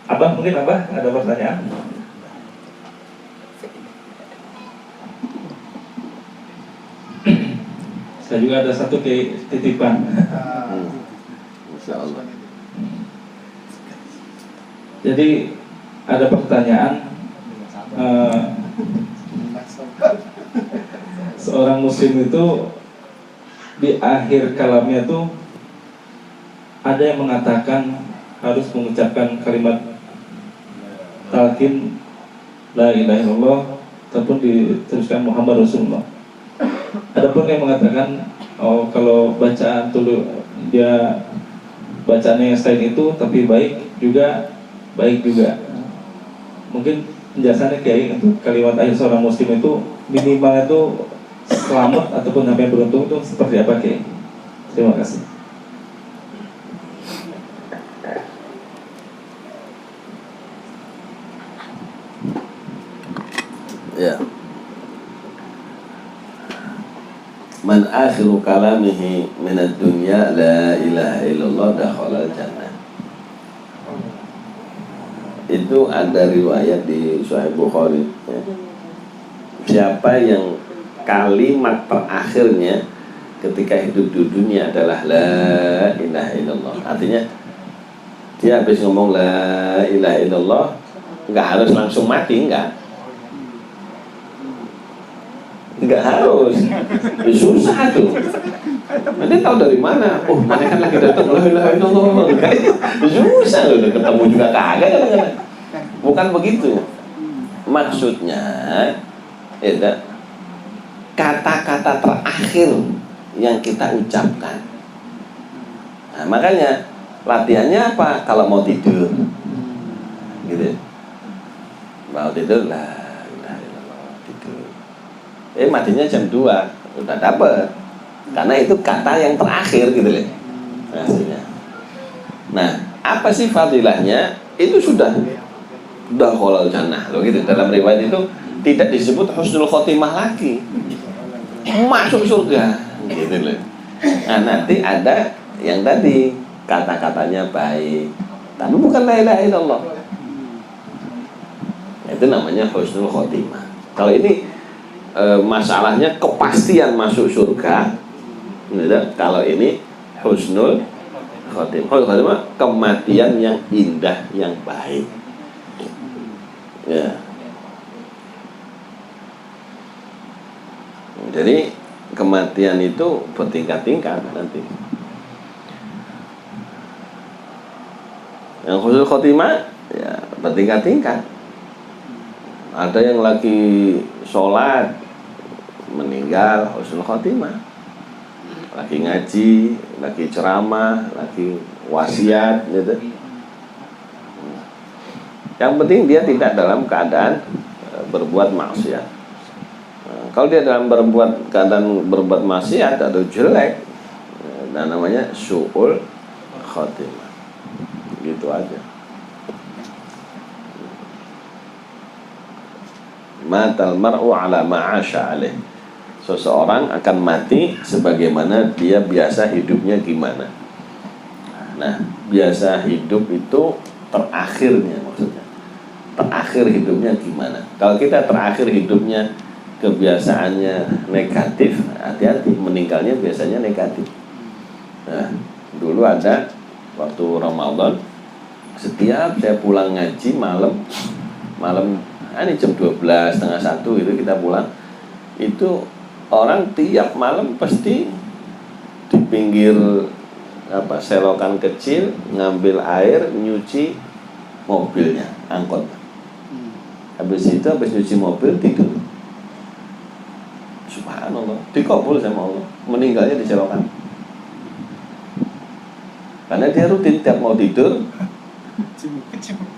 Abah mungkin Abah ada pertanyaan? Saya juga ada satu titipan. Masya Allah. Jadi ada pertanyaan, seorang muslim itu di akhir kalamnya tuh ada yang mengatakan harus mengucapkan kalimat talqin la ilaha illallah ataupun diteruskan Muhammad Rasulullah. Adapun yang mengatakan kalau bacaan dulu dia bacaannya yang selain itu tapi baik juga. Mungkin penjelasannya Kiai untuk kalimat akhir seorang muslim itu minimal itu selamat ataupun sampai beruntung itu seperti apa Kiai? Terima kasih. Ya. Man akhiru kalamihi minad dunya la ilaha illallah dakhala jannah. Itu ada riwayat di Sahih Bukhari ya. Siapa yang kalimat terakhirnya ketika hidup di dunia adalah la ilaha illallah, artinya dia habis ngomong la ilaha illallah nggak harus langsung mati, nggak harus, susah tuh. Nanti tahu dari mana? Oh, mana kan lagi datang la ilaha illallah. Susah loh, ketemu juga kagak kan? Bukan begitu. Maksudnya, ya, kata-kata terakhir yang kita ucapkan. Nah, makanya latihannya apa? Kalau mau tidur, gitu. Mau tidur lah, tidur. Matinya jam 2, udah dapet. Karena itu kata yang terakhir gitu loh. Nah, apa sih fadilahnya? Itu sudah kholal jannah loh gitu. Dalam riwayat itu tidak disebut husnul khotimah lagi, masuk surga gitu loh. Nah, nanti ada yang tadi kata-katanya baik tapi bukan la ilaha illallah, itu namanya husnul khotimah. Kalau ini masalahnya kepastian masuk surga gitu. Kalau ini husnul khotimah. Husnul khotimah kematian yang indah, yang baik ya. Jadi kematian itu bertingkat-tingkat nanti. Yang husnul khotimah ya bertingkat-tingkat. Ada yang lagi sholat meninggal husnul khotimah, lagi ngaji, lagi ceramah, lagi wasiat gitu. Yang penting dia tidak dalam keadaan berbuat maksiat. Kalau dia dalam keadaan berbuat maksiat atau jelek, nah namanya su'ul khotimah. Gitu aja. Matal mar'u ala ma'asha alaih. Seseorang akan mati sebagaimana dia biasa hidupnya gimana. Nah, biasa hidup itu terakhirnya maksudnya. Terakhir hidupnya gimana? Kalau kita terakhir hidupnya kebiasaannya negatif, hati-hati, meninggalnya biasanya negatif. Nah, dulu ada waktu Ramadan, setiap saya pulang ngaji malam ini jam 12, setengah 1 itu kita pulang, itu orang tiap malam pasti di pinggir selokan kecil, ngambil air, nyuci mobilnya, angkot. Habis nyuci mobil tidur. Subhanallah, dikabul sama Allah. Meninggalnya di selokan. Karena dia rutin tiap mau tidur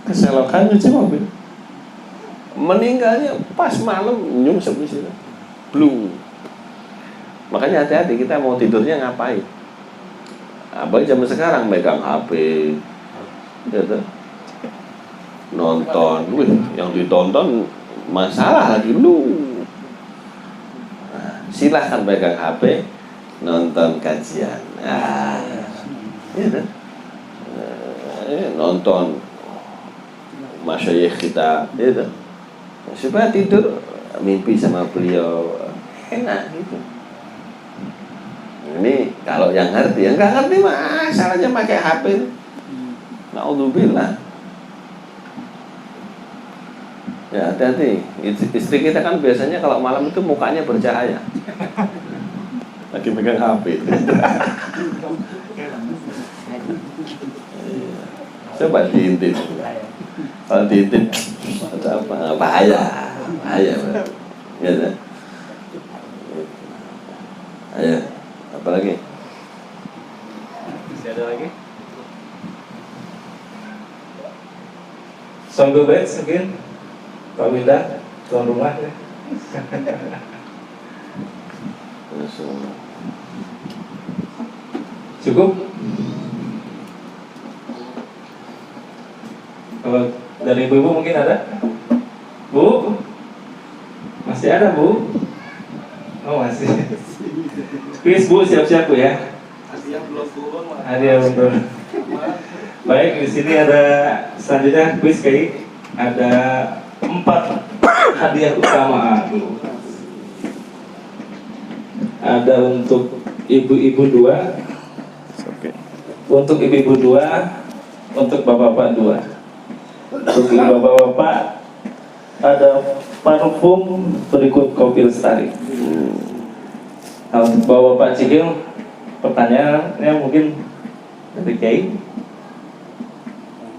ke selokan nyuci mobil. Meninggalnya pas malam nyungsep di situ. Blue. Makanya hati-hati kita mau tidurnya ngapain. Apalagi zaman sekarang megang HP, gitu. Nonton, yang ditonton masalah lagi lu. Nah, silahkan pegang HP, nonton kajian. Gitu. Nonton masyayikh kita, gitu. Supaya tidur mimpi sama beliau enak gitu. Ini kalau yang ngerti, yang nggak ngerti mah salahnya pakai HP. Naudzubillah. Ya hati-hati. Istri kita kan biasanya kalau malam itu mukanya bercahaya. Lagi megang HP. Coba diintip. Kalau diintip ada apa? Bahaya. Gitu. Ayo. Apa lagi? Masih ada lagi? Songgo bed mungkin Pak Winda, tuan rumah ya. Cukup? Kalau dari ibu-ibu mungkin ada? Bu? Masih ada Bu? Oh masih. Kuis Bu, siap-siap Bu ya. Hadiah belum turun. Hadiah belum turun. Baik, di sini ada selanjutnya kuis kayak ada 4 hadiah utama. Ada untuk ibu-ibu 2, untuk ibu-ibu 2, untuk bapak-bapak 2. Untuk bapak-bapak ada parfum berikut kopi lestari. Nah, untuk bapak-bapak Cigil, pertanyaannya mungkin dari Kiai.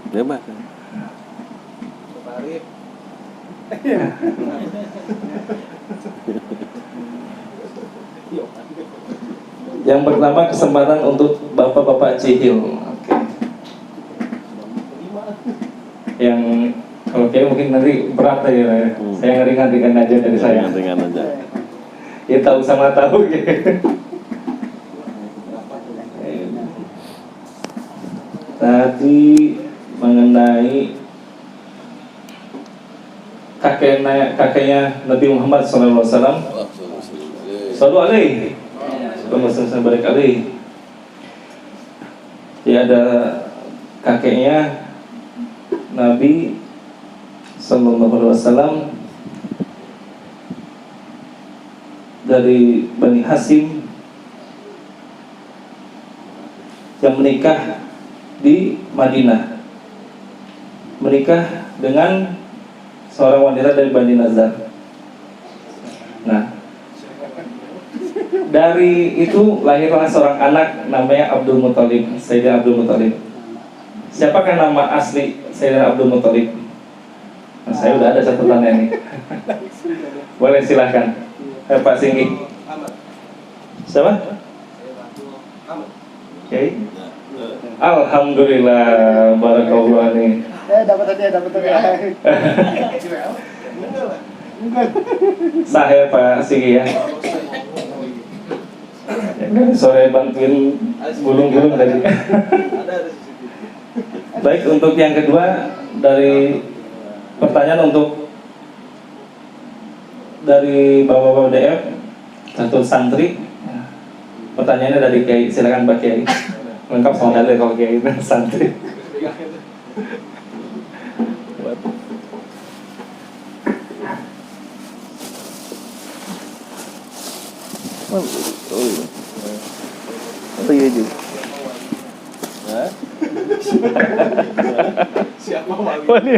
Ya, Pak. Yang pertama kesempatan untuk bapak-bapak Cihil. Oke. Yang kalau Kiai mungkin nanti berat ya. Saya ngeringan-ringan aja dari saya. Ringan aja. Ya tahu sama tahu gitu. Tadi mengenai kakeknya Nabi Muhammad SAW. Sallu alaihi. Sallallahu alaihi. Dia ada kakeknya Nabi SAW dari Bani Hasim yang menikah di Madinah, menikah dengan seorang wanita dari Bani Nazar. Nah, dari itu lahirlah seorang anak namanya Abdul Muthalib, Sayyidina Abdul Muthalib. Siapakah nama asli Sayyidina Abdul Muthalib? Nah, saya udah ada catatannya nih. Boleh silahkan. Pak Singgi. Siapa? Oke. Alhamdulillah, barakallah nih. Dapat tadi. Saya Pak Singgi ya. Dari sore bantuin gulung-gulung tadi. Baik, untuk yang kedua dari pertanyaan untuk dari bapak-bapak DF satu santri. Pertanyaannya dari Kiai, silakan Pak Kiai. Lengkap sama dalil kalau Kiai santri. Oh iya juga. Siapa wali?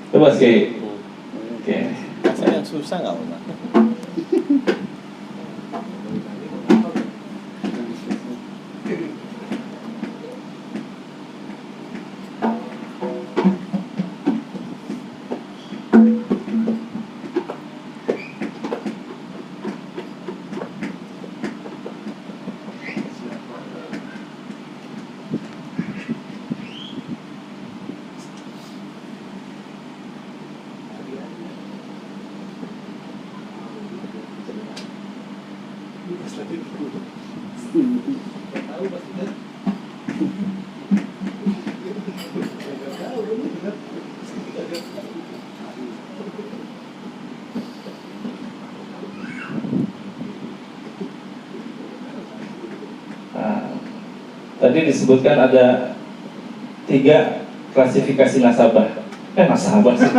Coba Kiai. Oke. susah nggak Pak? Tadi disebutkan ada 3 klasifikasi nasabah. Nasabah sih.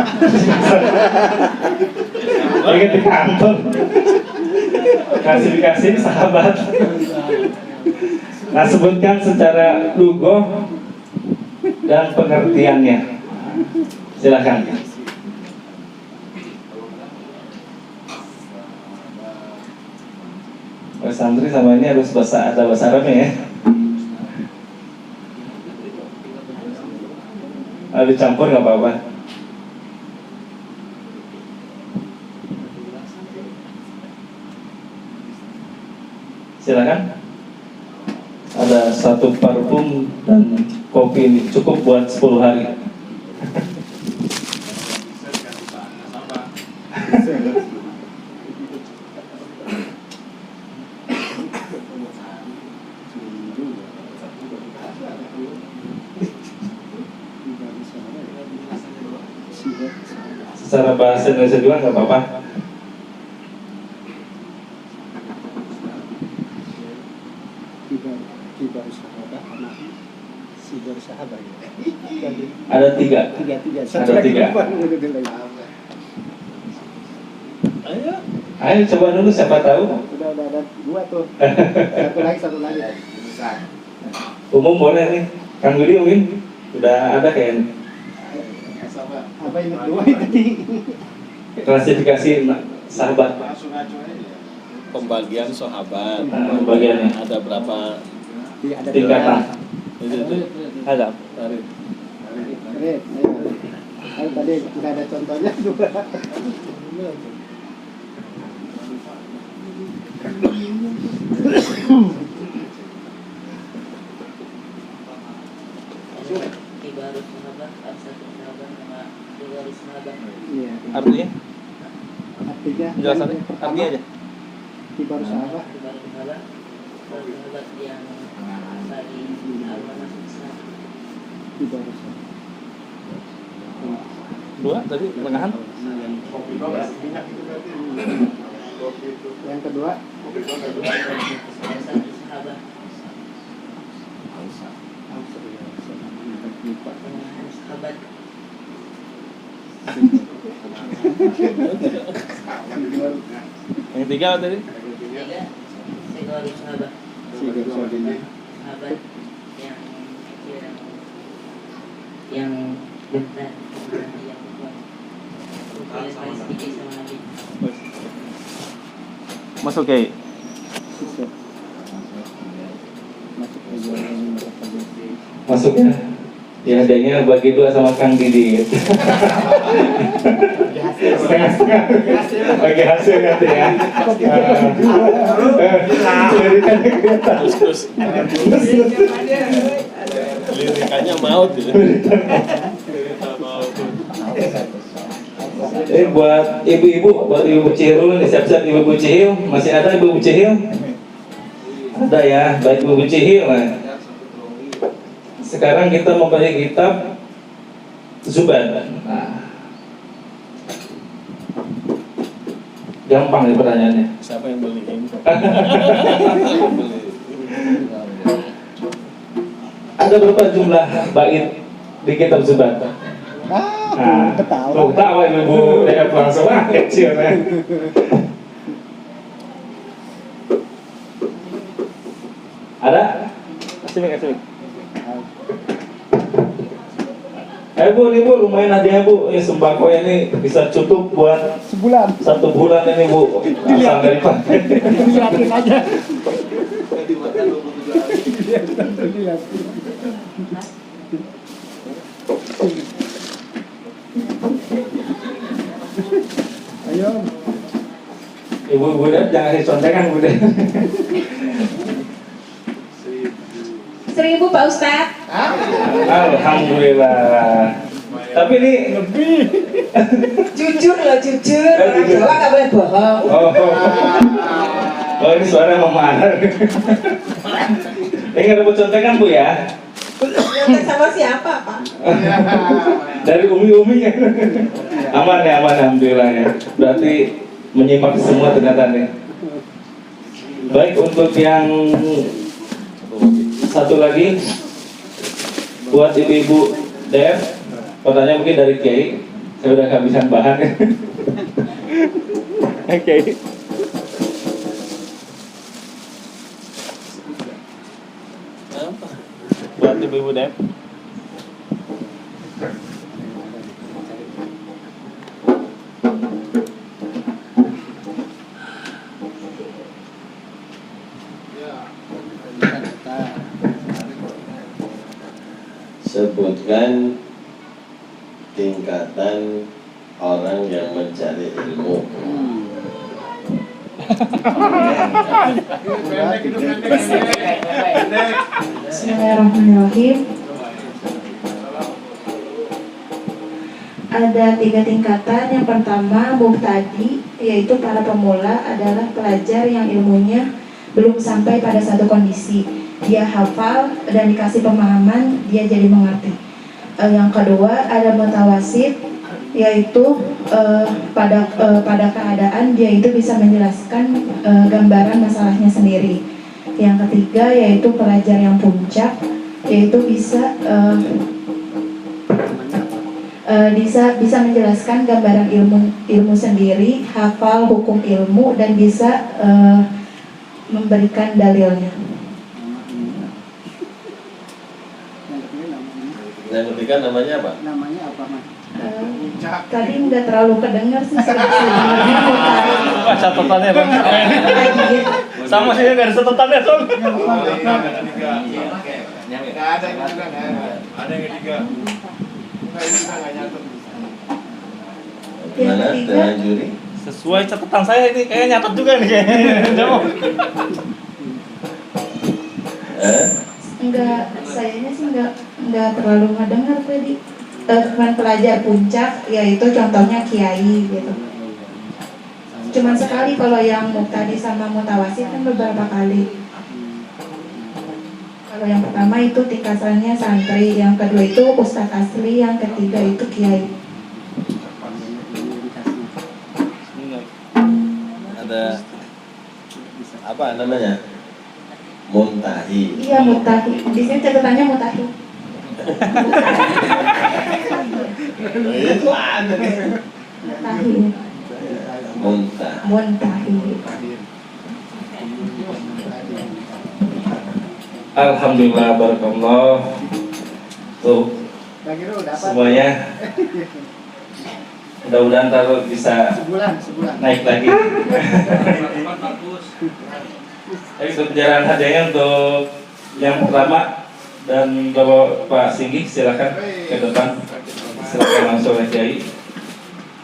Lagi di kantor. Klasifikasi sahabat. Nah, sebutkan secara lugoh dan pengertiannya. Silakan. Santri sama ini harus ada bahasa Arabnya ya. Dicampur nggak apa-apa. Silakan. Ada 1 parfum dan kopi ini cukup buat 10 hari. Secara bahasa Indonesia juga nggak apa-apa. Ada 3. Ada 3. Ayo coba dulu, siapa tahu. Udah ada 2 tuh. Satu lagi. Umum boleh nih. Kang Gudi mungkin udah ada kayaknya. Apa ini 2 tadi? Klasifikasi sahabat. Pembagian sahabat. Pembagiannya. Ada berapa Tingkatan. Ada. Ayo tadi udah ada contohnya 2. Ibarat sahabat, satu sahabat sama 2 sahabat. Iya. Artinya? Artinya Penjelasannya? Artinya aja. Ibarat sahabat. Ibarat sahabat, sahabat yang saling awal masuk Islam. Ibarat sahabat. 2 tadi lengahan. Yang kedua Satu sahabat dengan sahabat. Yang 3 tadi. 3 segala sahabat. Sahabat yang kecil, yang dekat, yang kuat. Paling sedikit sama Nabi. Masuk Kiai. Masuk ya. Ya adanya bagi 2 sama Kang Didi. Setengah-setengah. Bagi hasil nanti ya. Terus. Lirikannya maut gitu. Buat ibu-ibu Cihil nih, siap-siap ibu-ibu Cihil. Masih ada ibu-ibu Cihil? Ada ya, baik ibu-ibu Cihil lah. Sekarang kita membaca kitab Zubat. Nah, gampang nih pertanyaannya. Siapa yang beliin? Ada berapa jumlah bait di kitab Zubat? Nah, tahu ibu dia langsung kecil ya. Ada? Asik. Ayo Bu, ini Bu, lumayan hadiah Bu. Ini sembako ini bisa cukup buat Sebulan. 1 bulan ini Bu. Asal nggak dipakai. Dilihatin aja. Ayo. Ibu-ibu jangan disontekan Bu. 1.000 Pak Ustadz. Alhamdulillah. Tapi ini lebih. Jujur loh, jujur. Orang Jawa nggak boleh bohong. Oh ini suara Mama Anar. Ini ada contekan Bu ya? Nyontek sama siapa Pak? Dari umi-umi ya. Aman ya, aman alhamdulillah ya. Berarti menyimak semua ternyata nih. Baik, untuk yang satu lagi buat ibu-ibu Dev, pertanyaan mungkin dari Kiai. Saya udah kehabisan bahan. Oke. Buat ibu-ibu Dev. Sebutkan tingkatan orang yang mencari ilmu. Bismillahirrahmanirrahim. Ada 3 tingkatan. Yang pertama, mubtadi, yaitu para pemula adalah pelajar yang ilmunya belum sampai pada satu kondisi. Dia hafal dan dikasih pemahaman, dia jadi mengerti. Yang kedua, ada mutawasid, yaitu pada keadaan dia itu bisa menjelaskan gambaran masalahnya sendiri. Yang ketiga, yaitu pelajar yang puncak, yaitu bisa menjelaskan gambaran ilmu sendiri, hafal hukum ilmu, dan bisa memberikan dalilnya. Yang ketiga namanya apa? Namanya apa, Mas? Tadi nggak terlalu kedengar sih. Catatannya Bang. Sama sih nggak ada catatannya soalnya. Ada yang ketiga. Yang Mana ketiga, dengan juri? Sesuai catatan saya ini kayaknya nyatat juga nih kayaknya. enggak, sayanya sih enggak terlalu ngedengar tadi. Cuman pelajar puncak, yaitu contohnya kiai gitu. Cuman sekali. Kalau yang muktadi sama mutawasid kan beberapa kali. Kalau yang pertama itu tingkatannya santri, yang kedua itu ustadz asli, yang ketiga itu kiai. Ada apa namanya? Muntahi. Iya, mutahi. Di sini catatannya mutahi. Itu ada nih. Mutahi. Muntahi. Alhamdulillah, barakallah. Tuh semuanya. Mudah-mudahan taruh bisa Sebulan. naik lagi. Jadi untuk perjalanan hadiahnya untuk yang pertama dan Bapak Singgi silakan ke depan. Silakan langsung oleh Kiai.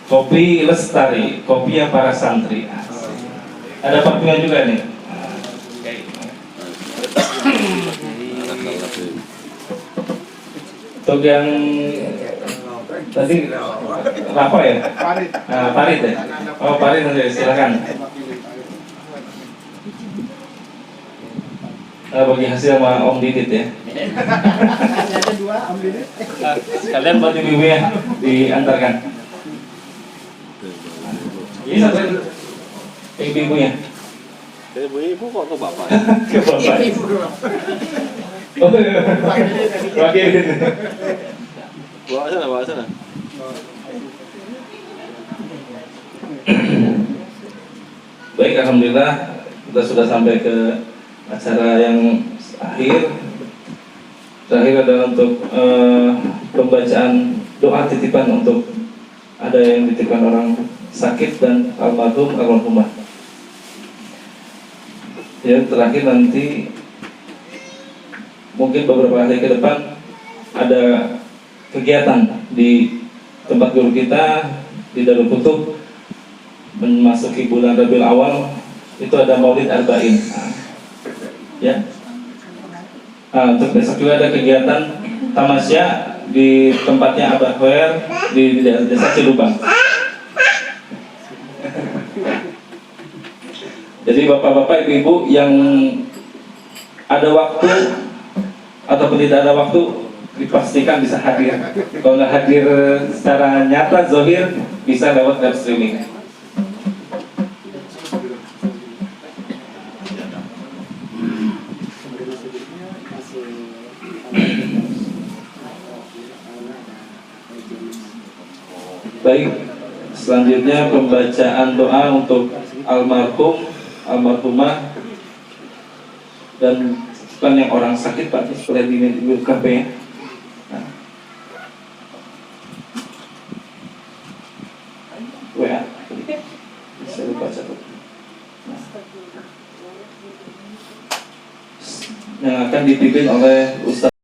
Kopi Lestari, kopi yang para santri. Ada parfumnya juga nih. Untuk yang tadi Rafa ya? Farid ya? Oh Farid nanti silakan. Bagi hasil sama Om Didit ya. Ada 2, Om Didit. Kalian buat ibu ya diantarkan. Ini satu ibu-ibunya. Ibu kok ke bapak? Ke bapak. Oh, wakil. Bawa sana. Baik, alhamdulillah kita sudah sampai ke acara yang akhir. Terakhir adalah untuk pembacaan doa titipan untuk ada yang dititipkan orang sakit dan almarhum almarhumah. Ya, terakhir nanti mungkin beberapa hari ke depan ada kegiatan di tempat guru kita di Darul Kutub memasuki bulan Rabiul Awal, itu ada Maulid Arba'in. Ya. Untuk besok juga ada kegiatan tamasya di tempatnya Abah Khair di Desa Cilubang. Jadi bapak-bapak, ibu-ibu yang ada waktu ataupun tidak ada waktu, dipastikan bisa hadir. Kalau nggak hadir secara nyata, zohir, bisa lewat web streaming. Baik, selanjutnya pembacaan doa untuk almarhum, almarhumah, dan bukan yang orang sakit Pak, setelah di kafe ya. WA bisa dibaca tuh. Yang akan dipimpin oleh Ustaz